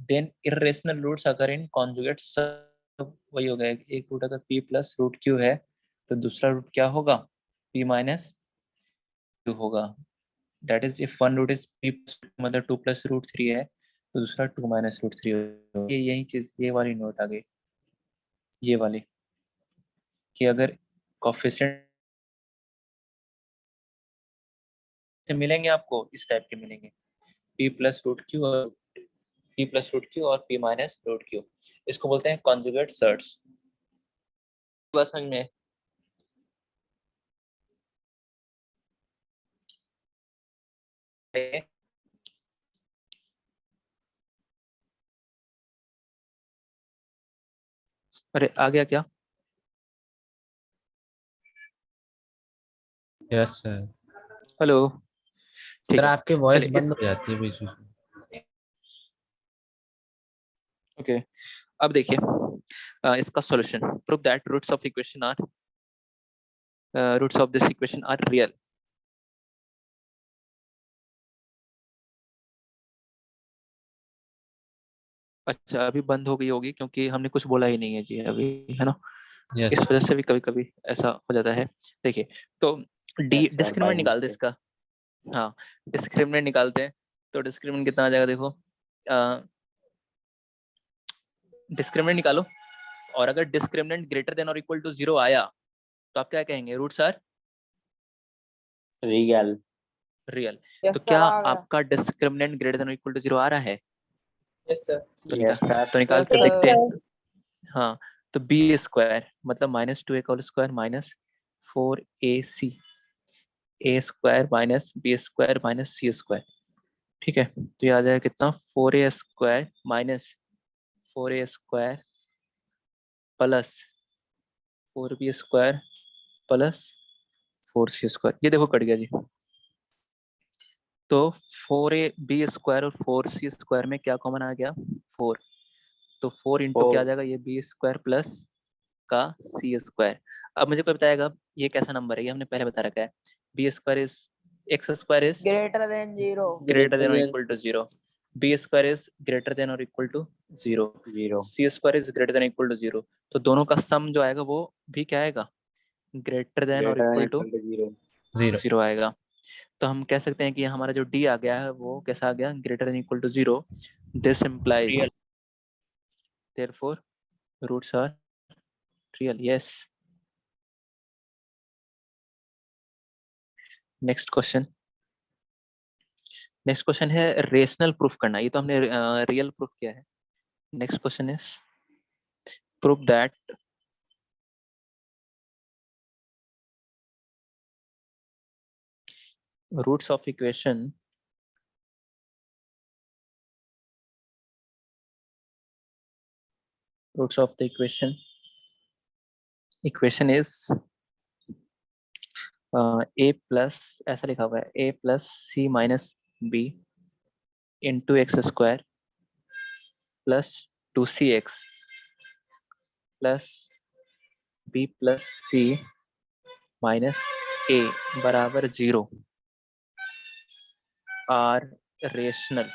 then irrational roots occur in conjugate सब वही हो गया, एक रूट अगर p प्लस रूट क्यू है तो दूसरा रूट क्या होगा p माइनस क्यू होगा। That is if one root is p मतलब 2 प्लस रूट 3 है तो दूसरा 2 माइनस रूट 3 होगा। ये यही चीज, ये वाली नोट आ गई, ये वाली, कि अगर कोफिशिएंट से मिलेंगे आपको इस टाइप के मिलेंगे, p प्लस रूट क्यू और p प्लस रूट क्यू और p माइनस रूट क्यू, इसको बोलते हैं कॉन्जुगेट सर्ट्स। बस समझ में, अरे आ गया क्या? Yes sir. हेलो। ठीक सर है, आपकी वॉइस चलिए बंद इस हो जाती है बीच बीच में। ओके, अब देखिए इसका solution. Prove that roots of equation are roots of this equation are real. अच्छा, अभी बंद हो गई होगी क्योंकि हमने कुछ बोला ही नहीं है जी अभी, है ना। यस इस वजह से भी कभी कभी ऐसा हो जाता है। देखिए, तो डी डिस्क्रिमिनेंट निकाल दे इसका। हाँ, डिस्क्रिमिनेंट निकालते हैं। तो डिस्क्रिमिनेंट कितना आ जाएगा, देखो डिस्क्रिमिनेंट निकालो। और अगर डिस्क्रिमिनेंट ग्रेटर देन और इक्वल टू 0 आया तो आप क्या कहेंगे, roots are real. Real. Yes तो सर क्या आ गया। आपका डिस्क्रिमिनेंट ग्रेटर देन और इक्वल टू 0 आ रहा है? Yes sir. तो यस निकाल सर। तो निकाल यस कर देखते सर। हैं। हाँ, तो बी स्क्वायर मतलब -2a whole square minus 4ac a square minus b square minus c square. ठीक है, तो ये आ जाएगा कितना, 4a square minus 4a square plus 4b square plus 4c square. ये देखो कट गया जी। तो 4ab स्क्वायर और 4c स्क्वायर में क्या कॉमन आ गया, 4। तो 4 इंटू क्या आ जाएगा, ये बी स्क्वायर प्लस का सी स्क्वायर। अब मुझे कोई बताएगा ये कैसा नंबर है, ये हमने पहले बता रखा है। B square is x square is greater than 0। Greater than और equal to 0, b square is greater than और equal to 0, c square is greater than equal to 0। तो दोनों का सम जो आएगा वो भी क्या आएगा, ग्रेटर देन और इक्वल टू 0। 0 आएगा। तो हम कह सकते हैं कि हमारा जो डी आ गया है वो कैसा आ गया, greater than equal to 0। This implies therefore roots are real. Yes. Next question है रेशनल प्रूफ करना। ये तो हमने रियल प्रूफ किया है। Next question is proof that roots of equation roots of the equation is a plus, ऐसा लिखा हुआ है, a plus c minus b into x square plus 2cx plus B plus c minus a बराबर 0 are rational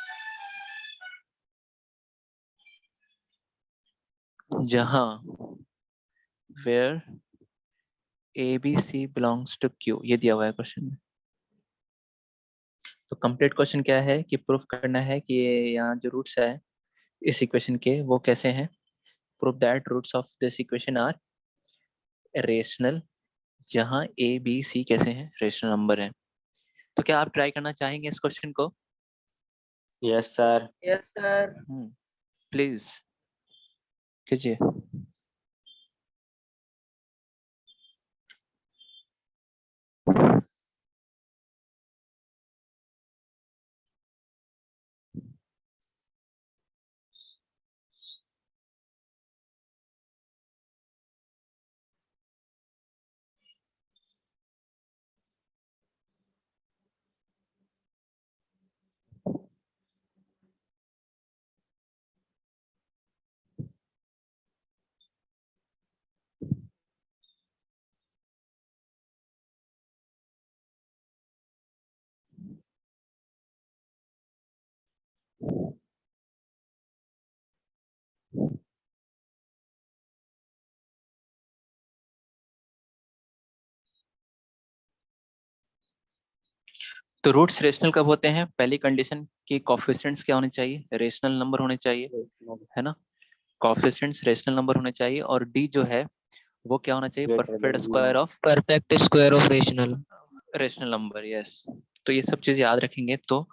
जहां where A B C belongs to q. ये दिया हुआ है क्वेश्चन में। तो कंप्लीट क्वेश्चन क्या है कि प्रूफ करना है कि ये यहाँ जो रूट्स है इस इक्वेशन के वो कैसे हैं। Proof that roots of this equation are rational जहां ए बी सी कैसे हैं, रेशनल नंबर हैं। तो क्या आप ट्राई करना चाहेंगे इस क्वेश्चन को? Yes sir. Yes sir. Please कीजिए। तो रूट्स रेशनल कब होते हैं? पहली कंडीशन कि कोफिशिएंट्स क्या होने चाहिए, रेशनल नंबर होने चाहिए, है ना। कोफिशिएंट्स रेशनल नंबर होने चाहिए और डी जो है वो क्या होना चाहिए, perfect square of perfect square of rational number. Yes, तो ये सब चीज याद रखेंगे तो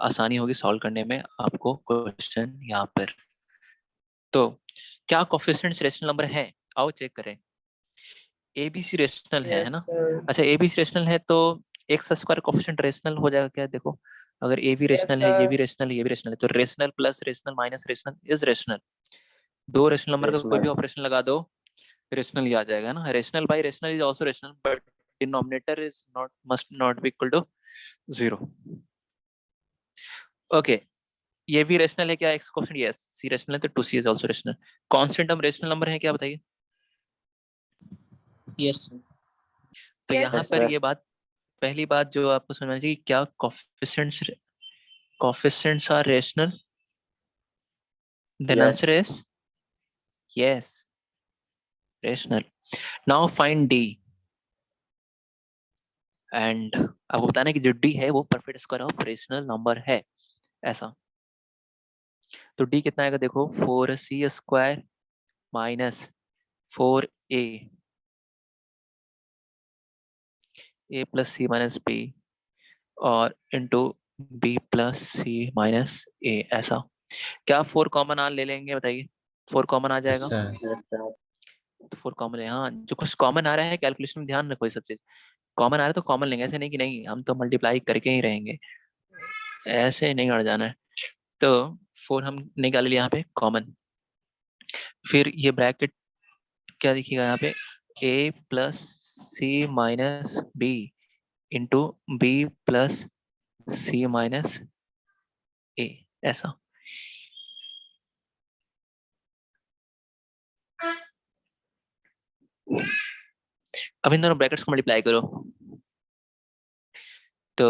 आसानी होगी सॉल्व करने में आपको क्वेश्चन यहाँ पर। तो क्या कोफिशिएंट्स रेशनल नंबर है, आओ चेक करें। एबीसी रेशनल है यस ना। सर। अच्छा, एबीसी रेशनल है तो एक्स स्क्वायर कोफिशिएंट रेशनल हो जाएगा क्या, देखो अगर ए भी यस रेशनल है, ये भी सर। रेशनल है, ये भी रेशनल है, तो rational plus rational minus rational is rational. दो रेशनल नंबर का कोई भी ऑपरेशन लगा दो रेशनल ही आ जाएगा ना। Rational by rational is also rational, but denominator is not must not be equal to 0. Okay, ये भी रेशनल है क्या? X coefficient yes, c rational है तो 2c is also rational. Constant term rational number है क्या बताइए? यस तो Yes, यहाँ पर ये बात, पहली बात जो आपको समझना चाहिए, क्या coefficients are rational? Then answer is yes, rational. Now find D, and आपको बताना है कि जो डी है वो perfect square of rational number है, ऐसा. तो डी कितना आएगा देखो, 4c square minus 4a a plus c minus b और into b plus c minus a, ऐसा. क्या 4 कॉमन आ ले लेंगे बताइए? 4 कॉमन आ जाएगा तो 4 कॉमन है. हाँ, जो कुछ कॉमन आ रहा है कैलकुलेशन में ध्यान रखो, ये सब चीज कॉमन आ रहा है तो कॉमन लेंगे, ऐसे नहीं कि नहीं हम तो मल्टीप्लाई करके ही रहेंगे, ऐसे नहीं अड़ जाना है. तो 4 हम निकाल लिए यहाँ पे कॉमन. फिर ये ब्रैकेट क्या दिखेगा यहाँ पे, a plus c minus b into b plus c minus a, ऐसा. अब इन दोनों ब्रैकेट्स को मल्टीप्लाई करो तो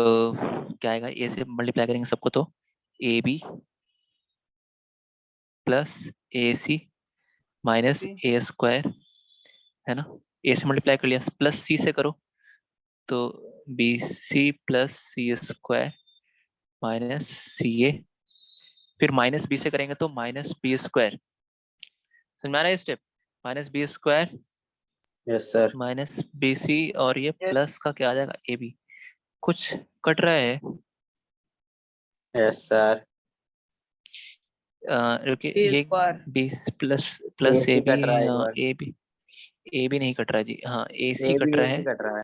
क्या आएगा, ए से मल्टीप्लाई करेंगे सबको तो a b plus a c minus a square, है ना. ए से मल्टीप्लाई कर लिया, प्लस सी से करो तो बी सी प्लस सी स्क्वायर माइनस सी ए, फिर माइनस बी से करेंगे तो माइनस बी स्क्वायर. समझ में आ रहा है step? Minus b square yes sir. Minus b c और ये प्लस का क्या आ जाएगा, ए बी. कुछ कट रहा है? Yes sir. रुकिए, C ये square. बीस प्लस प्लस ए कट रहा है एक बार. बी, ए बी नहीं कट रहा है जी. हाँ, ए सी ए कट रहा है. कट रहा है.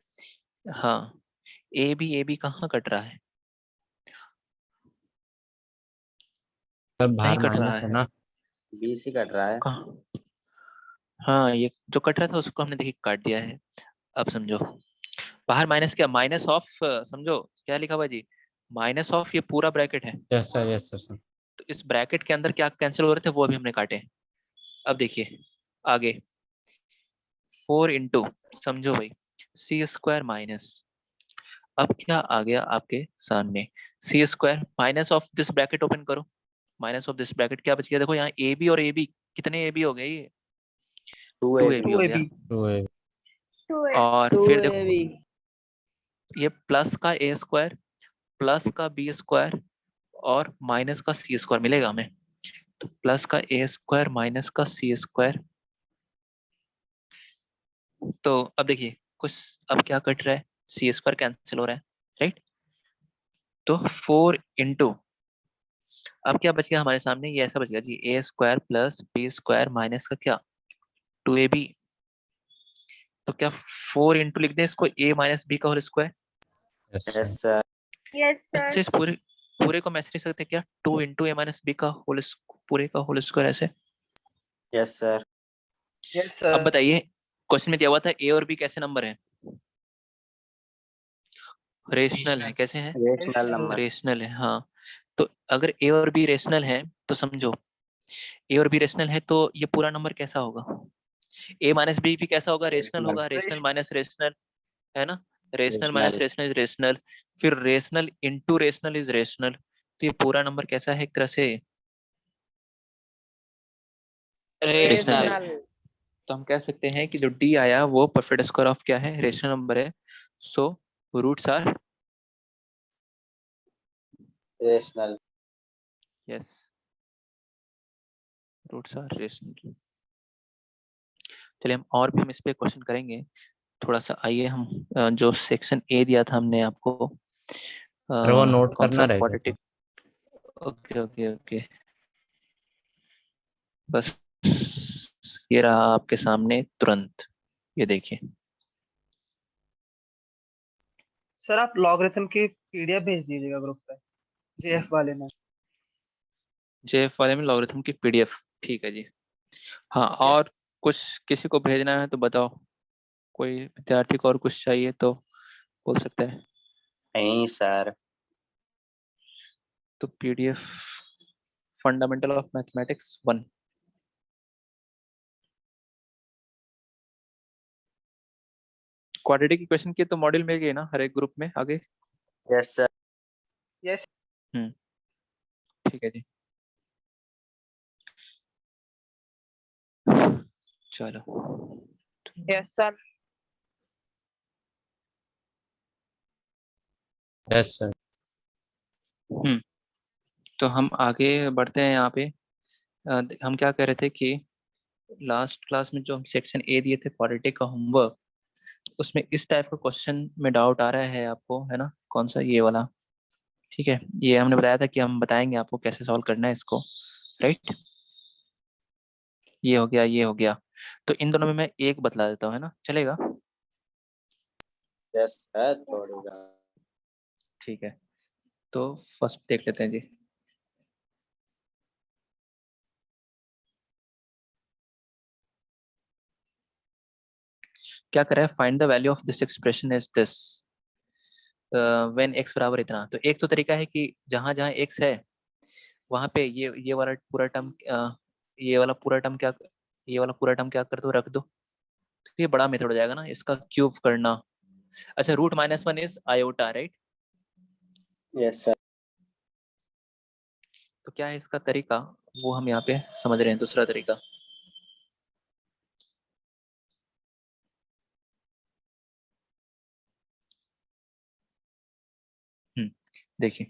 हाँ, ए बी कहाँ कट रहा है? सर नहीं बाहर कट रहा माइनस है है ना. बी सी कट रहा है. कहाँ? हाँ, ये जो कट रहा था उसको हमने देखिए काट दिया है. अब समझो, बाहर माइनस क्या, माइनस ऑफ, समझो क्या लिखा हुआ है जी, माइनस ऑफ ये पूरा ब्रैकेट है. Yes sir, yes sir sir. तो इस ब्रैकेट के अंदर क्या कैंसिल हो रहे थे वो अभी हमने काटे. अब देखिए आगे, 4 इंटू, समझो भाई, सी स्क्वायर माइनस, अब क्या आ गया आपके सामने, c square minus of this bracket open करो, माइनस ऑफ दिस ब्रैकेट क्या बच गया देखो, यहाँ ए बी और ए बी, कितने ए बी हो गए, ये 2 ए बी हो गया. टू ए. 2a. और फिर देखो 2ab. ये प्लस का ए स्क्वायर प्लस का बी स्क्वायर और माइनस का सी स्क्वायर मिलेगा हमें. तो प्लस का ए स्क्वायर माइनस का सी स्क्वायर. तो अब देखिए कुछ, अब क्या कट रहा है, सी स्क्वायर कैंसिल हो रहा है, राइट. तो 4 इंटू, अब क्या बच गया हमारे सामने, ये ऐसा बच गया जी, a square plus b square minus का क्या, 2ab. तो क्या 4 इंटू लिख दें इसको, a माइनस बी का whole square. Yes yes sir. Sir. Yes, अच्छा, sir. इस पूरे को मैच लिख सकते हैं क्या, 2 इंटू ए माइनस बी का होल, पूरे का होल स्क्वायर ऐसे. Yes sir. यस अब सर. बताइए, क्वेश्चन में दिया हुआ था ए और बी कैसे नंबर है, रेशनल है. कैसे हैं? Rational number. रेशनल है. हाँ, तो अगर ए और बी रेशनल है तो समझो, ए और बी रेशनल है तो ये पूरा नंबर कैसा होगा, ए माइनस बी भी कैसा होगा, रेशनल Rational. होगा. रेशनल माइनस रेशनल, है ना. Rational minus rational is rational, फिर rational into rational is rational. तो ये पूरा नंबर कैसा है, एक तरह से रेशनल है. तो हम कह सकते हैं कि जो डी आया वो परफेक्ट स्क्वायर ऑफ क्या है, रेशनल नंबर है. So roots are rational. Yes, roots are rational. चलिए हम और भी हम इस पे क्वेश्चन करेंगे थोड़ा सा. आइए हम जो सेक्शन ए दिया था हमने आपको, सर वो नोट कौन करना सा, रहेगा क्वाड्रेटिक. ओके ओके ओके, बस ये रहा आपके सामने तुरंत, ये देखिए. सर आप लॉगरिथम की पीडीएफ भेज दीजिएगा ग्रुप पे, जेएफ वाले में. जेएफ वाले में लॉगरिथम की पीडीएफ, ठीक है जी. हाँ, और कुछ किसी को भेजना है तो बताओ. कोई विद्यार्थी को और कुछ चाहिए तो बोल सकते हैं। नहीं सर। तो PDF fundamental of mathematics 1 quadratic equation की तो मॉड्यूल मिल गई ना हर एक ग्रुप में आगे। Yes sir. ठीक है जी, चलो। Yes, sir. Yes, sir. तो हम आगे बढ़ते हैं यहाँ पे। हम क्या कह रहे थे कि लास्ट क्लास में जो हम सेक्शन ए दिए थे क्वाड्रेटिक का होमवर्क, उसमें इस टाइप का क्वेश्चन में डाउट आ रहा है आपको, है ना? कौन सा? ये वाला। ठीक है, ये हमने बताया था कि हम बताएंगे आपको कैसे सॉल्व करना है इसको, राइट? ये हो गया, ये हो गया। तो इन दोनों में मैं एक बतला देता हूँ, है ना? चलेगा? यस सर छोड़ेगा। ठीक है, तो फर्स्ट देख लेते हैं जी। क्या कर रहा है? Find the value of this expression is this when x बराबर इतना। तो एक तो तरीका है कि जहां जहां x है वहां पे ये वाला पूरा टर्म ये वाला पूरा टर्म क्या, ये वाला पूरा टर्म क्या कर दो, रख दो। तो ये बड़ा मेथड हो जाएगा ना इसका क्यूब करना। अच्छा, √-1 is iota, right? Yes sir. तो क्या है इसका तरीका, वो हम यहाँ पे समझ रहे हैं। दूसरा तरीका, देखिए,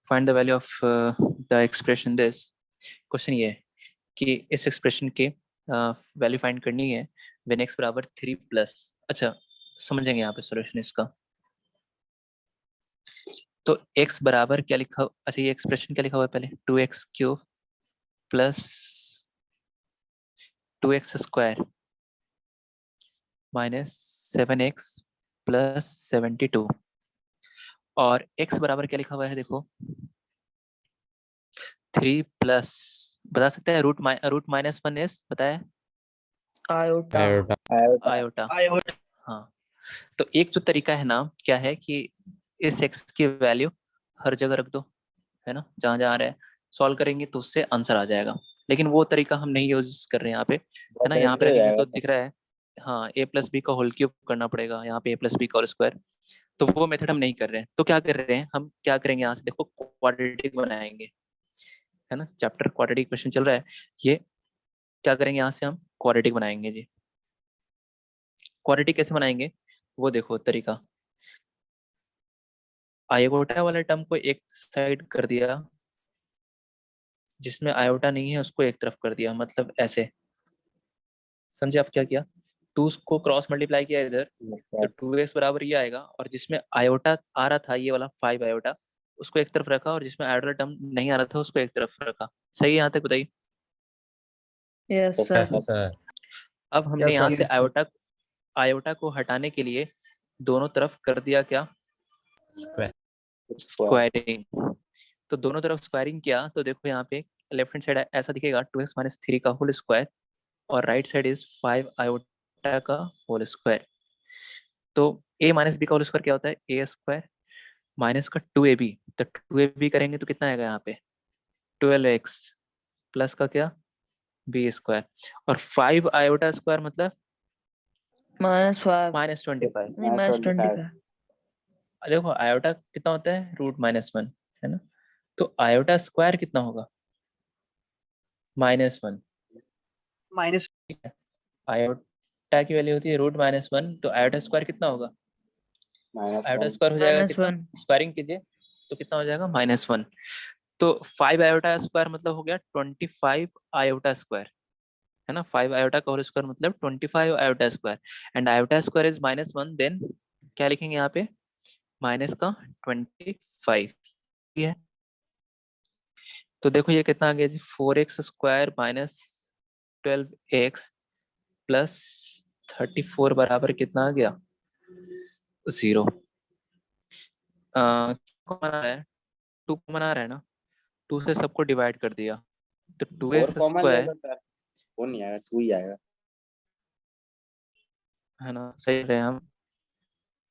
find the value of the expression this. Question ये है कि इस एक्सप्रेशन के वैल्यू फाइंड करनी है व्हेन x बराबर 3+। अच्छा, समझेंगे यहाँ पे सॉल्यूशन इसका। तो x बराबर क्या लिखा? अच्छा, ये एक्सप्रेशन क्या लिखा हुआ है पहले? 2x³ plus 2x² minus 7x plus 72। और x बराबर क्या लिखा हुआ है? देखो 3+, बता सकते हैं? √-1 इज बताया, Iota. Iota. आयोटा। हाँ, तो एक जो तरीका है ना, क्या है कि इस x की वैल्यू हर जगह रख दो, है ना? जहां जहां रहे सॉल्व करेंगे तो उससे आंसर आ जाएगा। लेकिन वो तरीका हम नहीं यूज कर रहे हैं यहाँ पे, है ना? यहाँ पे रखेंगे तो दिख रहा है, हाँ, a+b का होल क्यूब करना पड़ेगा, यहाँ पे a+b का होल स्क्वायर। तो वो मेथड हम नहीं कर रहे हैं। तो क्या कर रहे हैं हम? क्या करेंगे यहाँ से? देखो, क्वाड्रेटिक बनाएंगे, है ना? चैप्टर क्वाड्रेटिक क्वेश्चन चल रहा है। ये क्या करेंगे? यहाँ से हम क्वाड्रेटिक बनाएंगे जी। क्वाड्रेटिक कैसे बनाएंगे वो देखो तरीका। आयोटा वाला टर्म को एक साइड कर दिया, जिसमें आयोटा नहीं है उसको एक तरफ कर दिया, मतलब ऐसे। समझे आप क्या किया? 2 को क्रॉस मल्टीप्लाई किया इधर, तो 2x बराबर ये आएगा। और जिसमें आयोटा आ रहा था, ये वाला 5 आयोटा, उसको एक तरफ रखा, और जिसमें आयोटा टर्म नहीं आ रहा था उसको एक तरफ रखा। सही है यहाँ तक? बताइए। Yes, sir. Yes, sir. अब हमने यहाँ से आयोटा को हटाने के लिए दोनों तरफ कर दिया क्या? Square. स्क्वायरिंग। तो दोनों तरफ स्क्वायरिंग किया तो देखो यहाँ पे लेफ्ट हैंड साइड ऐसा दिखेगा, 2x - 3 का होल स्क्वायर, और राइट साइड इज 5 आयोटा का होल स्क्वायर। तो a - b का होल स्क्वायर क्या होता है? a² माइनस का 2ab। तो 2ab करेंगे तो कितना आएगा यहाँ पे? 12x प्लस का क्या? b²। और 5 आयोटा स्क्वायर मतलब -5. -25। नहीं, -25. देखो आयोटा कितना होता है? √-1, है ना? तो आयोटा स्क्वायर कितना होगा? -1। माइनस ठीक है, आयोटा की वैल्यू होती है √-1, तो आयोटा स्क्वायर कितना होगा? आयोटा स्क्वायर हो जाएगा कितना? -1. स्क्वायरिंग कीजिए तो कितना हो जाएगा? -1। तो 5 आयोटा स्क्वायर मतलब हो गया 25 आयोटा स्क्वायर, है ना? 5 आयोटा का होल स्क्वायर मतलब 25 iota square. And iota square is -1, then क्या लिखेंगे यहाँ पे? माइनस का 25। ठीक है, तो देखो ये कितना आ गया जी? 4x² माइनस 12x प्लस 34 बराबर कितना आ गया? 0। कॉमन आ रहा है, 2 कॉमन आ रहा है ना? 2 से सबको डिवाइड कर दिया, तो 2x² 4 नहीं आएगा, 2 ही आएगा। है ना, सही रहे हम।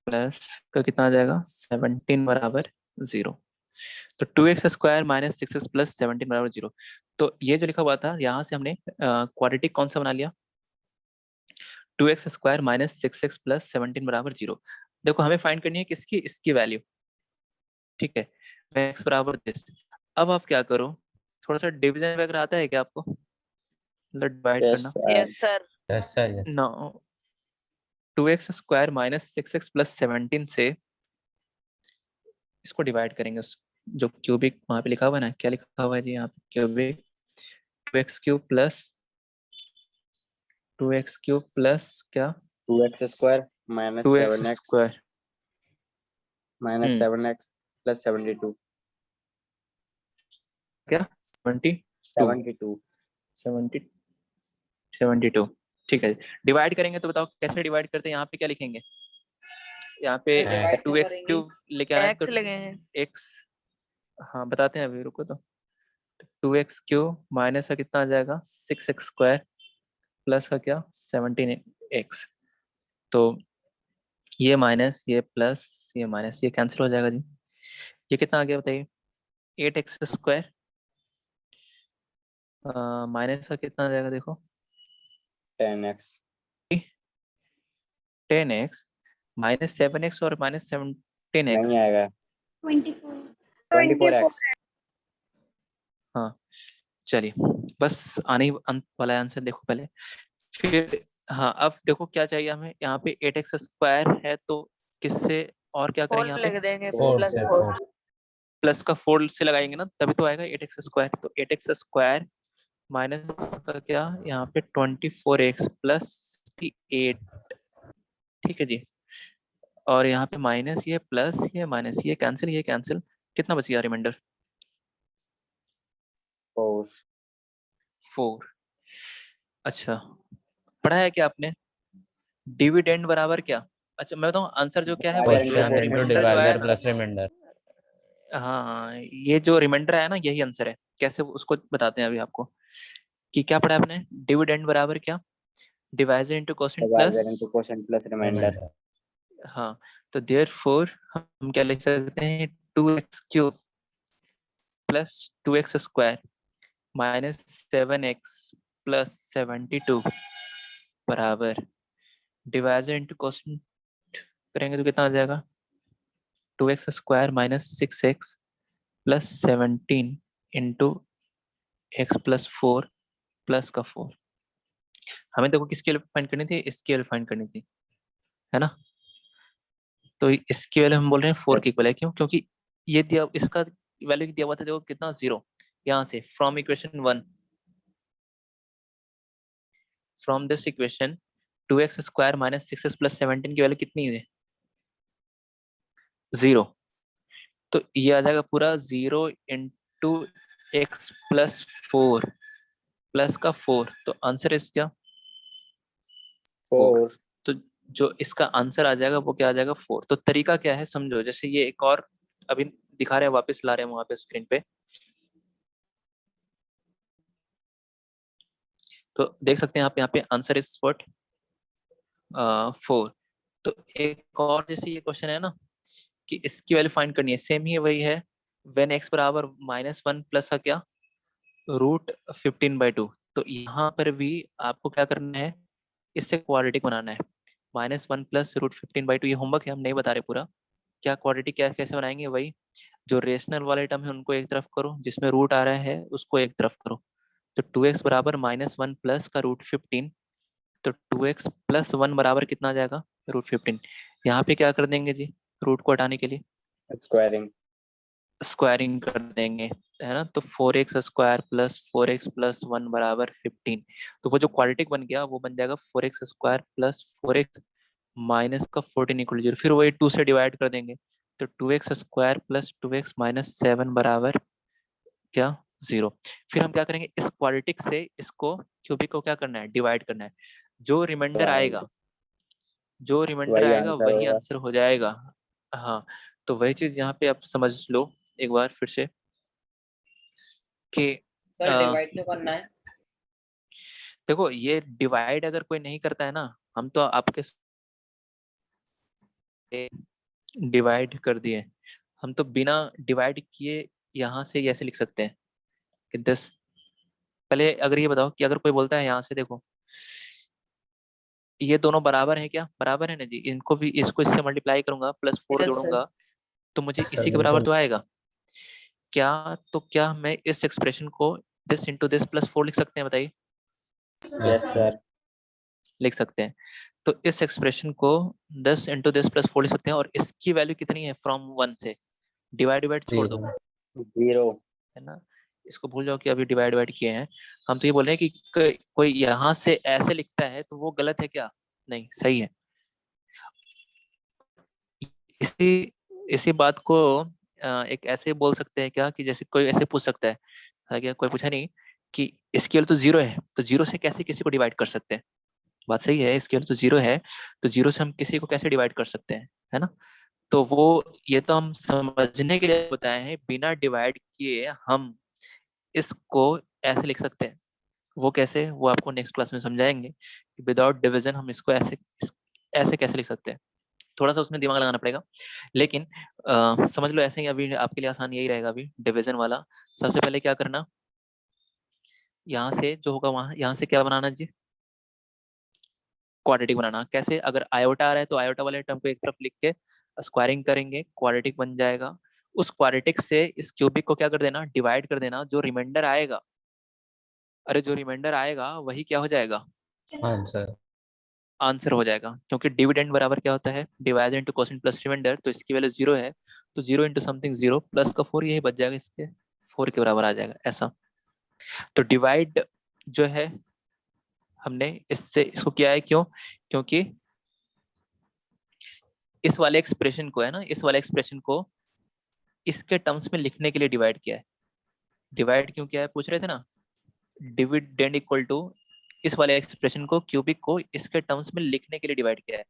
प्लस का कितना आ जाएगा 17 बराबर 0। तो 2x² माइनस 6x प्लस 17 बराबर 0। तो ये जो लिखा हुआ था यहाँ से हमने क्वाड्रेटिक कौन सा बना लिया, 2x² माइनस 6x प्लस 17 बराबर 0। देखो हमें फाइंड करनी है किसकी, इसकी वैल्यू, ठीक है, x बराबर दिस। अब आप क्या करो, थोड़ा सा डिवीजन वगैरह आता है क्या आपको, मतलब डिवाइड यस करना। Sir. Yes sir. Yes, sir. Yes. No, 2x² minus 6x plus 17 से इसको डिवाइड करेंगे, जो क्यूबिक वहां पे लिखा हुआ है ना, क्या लिखा हुआ है जी यहाँ पे, cubic 2x³ plus 2x³ plus क्या 2x² minus 2x 7x square minus 7x plus 72 क्या 72 72 72 ठीक है। डिवाइड करेंगे तो बताओ कैसे डिवाइड करते हैं, यहाँ पे क्या लिखेंगे, यहाँ पे डिवाइड क्यों 2x³ करेंगे? लेके आना है तो एक्स लगेंगे। x, हाँ बताते हैं अभी, रुको। तो 2x³ माइनस का कितना आ जाएगा 6x² प्लस का क्या 17x। तो ये माइनस, ये प्लस, ये माइनस, ये कैंसिल हो जाएगा जी। ये कितना आ गया बताइए 8x² माइनस का कितना आ जाएगा देखो 10x 10x माइनस 7x और माइनस 17x। नहीं आएगा 24 24x। हाँ चलिए, बस आने ही अंत वाला आंसर देखो पहले, फिर हाँ अब देखो क्या चाहिए हमें, यहाँ पे 8x² है तो किससे और क्या करेंगे, यहाँ पे लिख देंगे 4 प्लस से 4। 4. प्लस का 4 से लगाएंगे ना तभी तो आएगा 8x²। तो 8x² माइनस का क्या यहाँ पे 24x प्लस 68, ठीक है जी। और यहाँ पे माइनस, ये प्लस, ये माइनस, ये कैंसिल, ये कैंसिल, कितना बच गया रिमाइंडर 4 4। अच्छा पढ़ा है क्या आपने, डिविडेंड बराबर क्या, अच्छा मैं बताऊँ आंसर जो क्या है वही, तो यहाँ Quotient पे into रिमाइंडर जो आया divisor ना, plus remainder. हाँ ये जो रिमाइंडर आया ना यही आंसर है। कैसे उसको बताते हैं अभी आपको, कि क्या पढ़ा आपने, डिविडेंड बराबर क्या, divisor into quotient divisor plus, into quotient plus remainder. Remainder. हाँ तो देयरफॉर हम क्या लिख सकते हैं 2x³ plus 2x² minus 7x plus 72 बराबर डिवाइजर इनटू कोसेंट करेंगे तो कितना आ जाएगा 2x² minus 6x plus 17 into x plus 4 plus का 4। हमें देखो किसकी वैल्यू फाइंड करनी थी, इसकी वैल्यू फाइंड करनी थी, है ना। तो इसकी वैल्यू हम बोल रहे हैं 4 की इक्वल है, क्यों, क्योंकि ये दिया, इसका वैल्यू दिया हुआ था देखो कितना 0, यहाँ से from equation 1, from this equation 2x² minus 6x plus 17 की वैल्यू कितनी है 0। तो ये आ जाएगा पूरा 0 इंटू एक्स प्लस 4 प्लस का 4, तो आंसर इज क्या 4। 4 तो जो इसका आंसर आ जाएगा वो क्या आ जाएगा 4। तो तरीका क्या है समझो, जैसे ये एक और अभी दिखा रहे हैं, वापस ला रहे हैं वहां पे स्क्रीन पे, तो देख सकते हैं आप यहाँ पे आंसर इज व्हाट 4। तो एक और जैसे ये क्वेश्चन है ना कि इसकी वैल्यू फाइंड करनी है, सेम ही वही है, व्हेन x बराबर -1 प्लस का क्या √15/2। तो यहाँ पर भी आपको क्या करना है, इससे क्वाड्रेटिक बनाना है, -1 प्लस √15/2। ये होमवर्क है, हम नहीं बता रहे पूरा, क्या क्वाड्रेटिक क्या कैसे बनाएंगे, वही जो रेशनल वाले टर्म है उनको एक तरफ करो, जिसमें रूट आ रहा है उसको एक तरफ करो। तो 2x बराबर -1 प्लस का √15, तो 2x प्लस 1 बराबर कितना आ जाएगा √15। यहाँ पे क्या कर देंगे जी, रूट को हटाने के लिए स्क्वायरिंग स्क्वायरिंग कर देंगे, है ना। तो 4x² प्लस 4x प्लस 1 बराबर 15। तो वो जो क्वाड्रेटिक बन गया वो बन जाएगा 4x² प्लस 4x माइनस का 14 इक्वल 0। फिर वही 2 से डिवाइड कर देंगे, तो 2x² प्लस 2x माइनस 7 बराबर क्या 0। फिर हम क्या करेंगे, इस क्वाड्रेटिक से इसको क्यूबिक को क्या करना है, डिवाइड करना है। जो रिमाइंडर आएगा, जो रिमाइंडर वही आएगा आंसर वही होगा। आंसर हो जाएगा। हाँ तो वही चीज यहाँ पे आप समझ लो एक बार फिर से कि सर डिवाइड क्यों करना है? देखो ये डिवाइड अगर कोई नहीं करता है ना, हम तो आपके डिवाइड कर दिए, हम तो बिना डिवाइड किए यहाँ से ऐसे लिख सकते हैं कि 10। पहले अगर ये बताओ कि अगर कोई बोलता है यहाँ से देखो ये दोनों बराबर हैं क्या, बराबर है ना जी, इनको भी इसको इससे मल्टीप्लाई करूंगा प्लस 4 Yes, sir. जोड़ूंगा तो मुझे Yes, sir, इसी के बराबर बिल्कुल। तो आएगा क्या। तो क्या मैं इस एक्सप्रेशन को दिस इंटू दिस प्लस 4 लिख सकते हैं, बताइए। Yes, sir. लिख सकते हैं। तो इस एक्सप्रेशन को 10 इंटू दिस प्लस 4 लिख सकते हैं, और इसकी वैल्यू कितनी है फ्रॉम 1 से, डिवाइड छोड़ दो, 0. है ना। इसको भूल जाओ कि अभी डिवाइड किए हैं। हम तो ये बोल रहे हैं कि कोई यहाँ से ऐसे लिखता है तो वो गलत है क्या, नहीं सही है। इसी इसी बात को एक ऐसे बोल सकते हैं क्या कि जैसे कोई ऐसे पूछ सकता है, हालांकि कोई पूछा नहीं कि इसकी वैल्यू तो 0 है, तो 0 से कैसे किसी को डिवाइड कर सकते हैं। बात सही है, इसकी वैल्यू तो 0 है, तो 0 से हम किसी को कैसे डिवाइड कर सकते हैं, है ना। तो वो ये तो हम समझने के लिए बताए हैं, बिना डिवाइड किए हम इसको ऐसे लिख सकते हैं। वो कैसे, वो आपको नेक्स्ट क्लास में समझाएंगे। विदाउट डिवीजन हम इसको ऐसे कैसे लिख सकते हैं, थोड़ा सा उसमें दिमाग लगाना पड़ेगा, लेकिन समझ लो ऐसे ही अभी आपके लिए आसान यही रहेगा अभी डिवीजन वाला। सबसे पहले क्या करना, यहाँ से जो होगा वहां, यहाँ से क्या बनाना जी, क्वाड्रेटिक बनाना। कैसे, अगर आयोटा आ रहा है तो आयोटा वाले टर्म को एक तरफ लिख के स्क्वायरिंग करेंगे, क्वाड्रेटिक बन जाएगा। उस क्वाड्रेटिक से इस क्यूबिक को क्या कर देना, डिवाइड कर देना। जो रिमाइंडर आएगा, अरे जो रिमाइंडर आएगा वही क्या हो जाएगा, आंसर। आंसर हो जाएगा। क्योंकि डिविडेंड बराबर क्या होता है, divide into quotient plus remainder. तो इसकी वैल्यू 0 है, तो 0 इंटू समथिंग 0 प्लस का 4, यही बच जाएगा, इसके 4 के बराबर आ जाएगा ऐसा। तो डिवाइड जो है हमने इससे इसको किया है, क्यों, क्योंकि इस वाले एक्सप्रेशन को है ना, इस वाले एक्सप्रेशन को इसके टर्म्स में लिखने के लिए डिवाइड किया है। डिवाइड क्यों किया है पूछ रहे थे ना, डिविडेंड इक्वल टू इस वाले एक्सप्रेशन को क्यूबिक को इसके टर्म्स में लिखने के लिए डिवाइड किया है।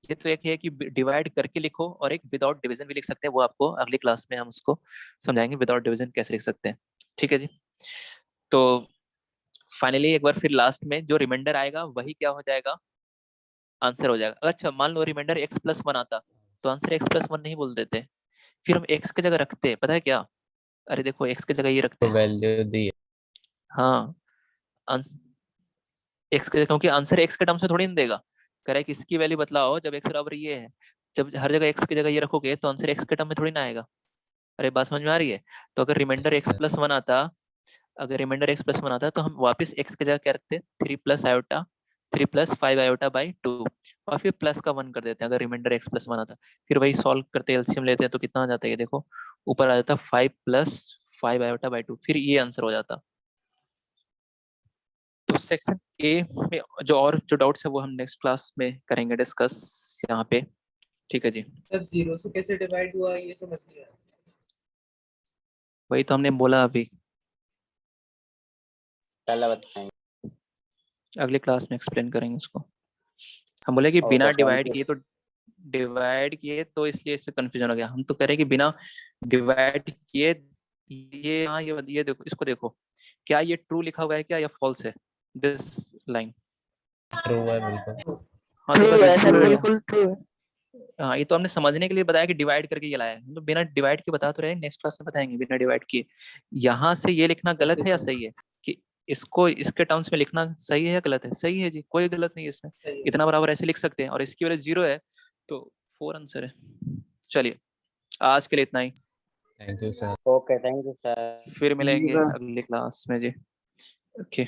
ये तो एक है कि डिवाइड करके लिखो, और एक विदाउट डिवीजन भी लिख सकते हैं, वो आपको अगली क्लास में हम उसको समझाएंगे विदाउट डिवीजन कैसे लिख सकते हैं, ठीक है जी। तो फाइनली एक बार फिर लास्ट में जो रिमाइंडर आएगा वही क्या हो जाएगा, आंसर हो जाएगा। अच्छा मान लो रिमाइंडर x+1 आता तो आंसर x+1 नहीं बोल देते, फिर हम x की जगह रखते, पता है क्या, अरे देखो x की जगह ये रखते तो हैं, वैल्यू दी है। हाँ x के, क्योंकि आंसर x के टर्म्स में थोड़ी नहीं देगा, कह रहा है कि इसकी वैल्यू बतलाओ जब x बराबर ये है। जब हर जगह x की जगह ये रखोगे तो आंसर x के टर्म में थोड़ी ना आएगा। अरे बात समझ में आ रही है। तो अगर रिमाइंडर Yes, sir. x+1 आता, अगर रिमाइंडर x+1 आता तो हम वापस x की जगह क्या रखते, 3 plus iota 3 plus 5 iota by 2, और फिर प्लस का 1 कर देते हैं अगर रिमाइंडर x+1 आता। फिर वही सॉल्व करते एलसीएम लेते हैं तो कितना आ जाता है, ये देखो ऊपर आ जाता 5 प्लस 5 आयोटा बाई 2, फिर ये आंसर हो जाता। तो सेक्शन ए में जो और जो डाउट्स है वो हम नेक्स्ट क्लास में करेंगे डिस्कस यहाँ पे, ठीक है जी। सर 0 से कैसे डिवाइड हुआ ये समझ नहीं आया। वही तो हमने बोला अभी, पहले बताएंगे. अगली क्लास में एक्सप्लेन करेंगे उसको। हम बोले कि Okay, बिना thank डिवाइड you. किए, तो डिवाइड किए तो इसलिए इससे कंफ्यूजन हो गया। हम तो कह रहे हैं कि बिना डिवाइड किए, ये हाँ ये देखो, इसको देखो, क्या ये ट्रू लिखा हुआ है क्या या फॉल्स है, दिस लाइन। ट्रू है बिल्कुल। हाँ ट्रू तो है सर, true है। बिल्कुल ट्रू है। हाँ ये तो हमने समझने के लिए बताया कि डिवाइड करके ये लाया है, तो बिना डिवाइड के बता तो रहे, नेक्स्ट क्लास में बताएंगे बिना डिवाइड किए। यहाँ से ये लिखना गलत है या सही है, कि इसको इसके टर्म्स में लिखना सही है या गलत है, सही है जी, कोई गलत नहीं है इसमें, इतना बराबर ऐसे लिख सकते हैं, और इसकी वैल्यू 0 है तो 4 आंसर है। चलिए आज के लिए इतना ही, thank you sir. Okay, thank you, sir. फिर मिलेंगे अगली क्लास में जी, ओके।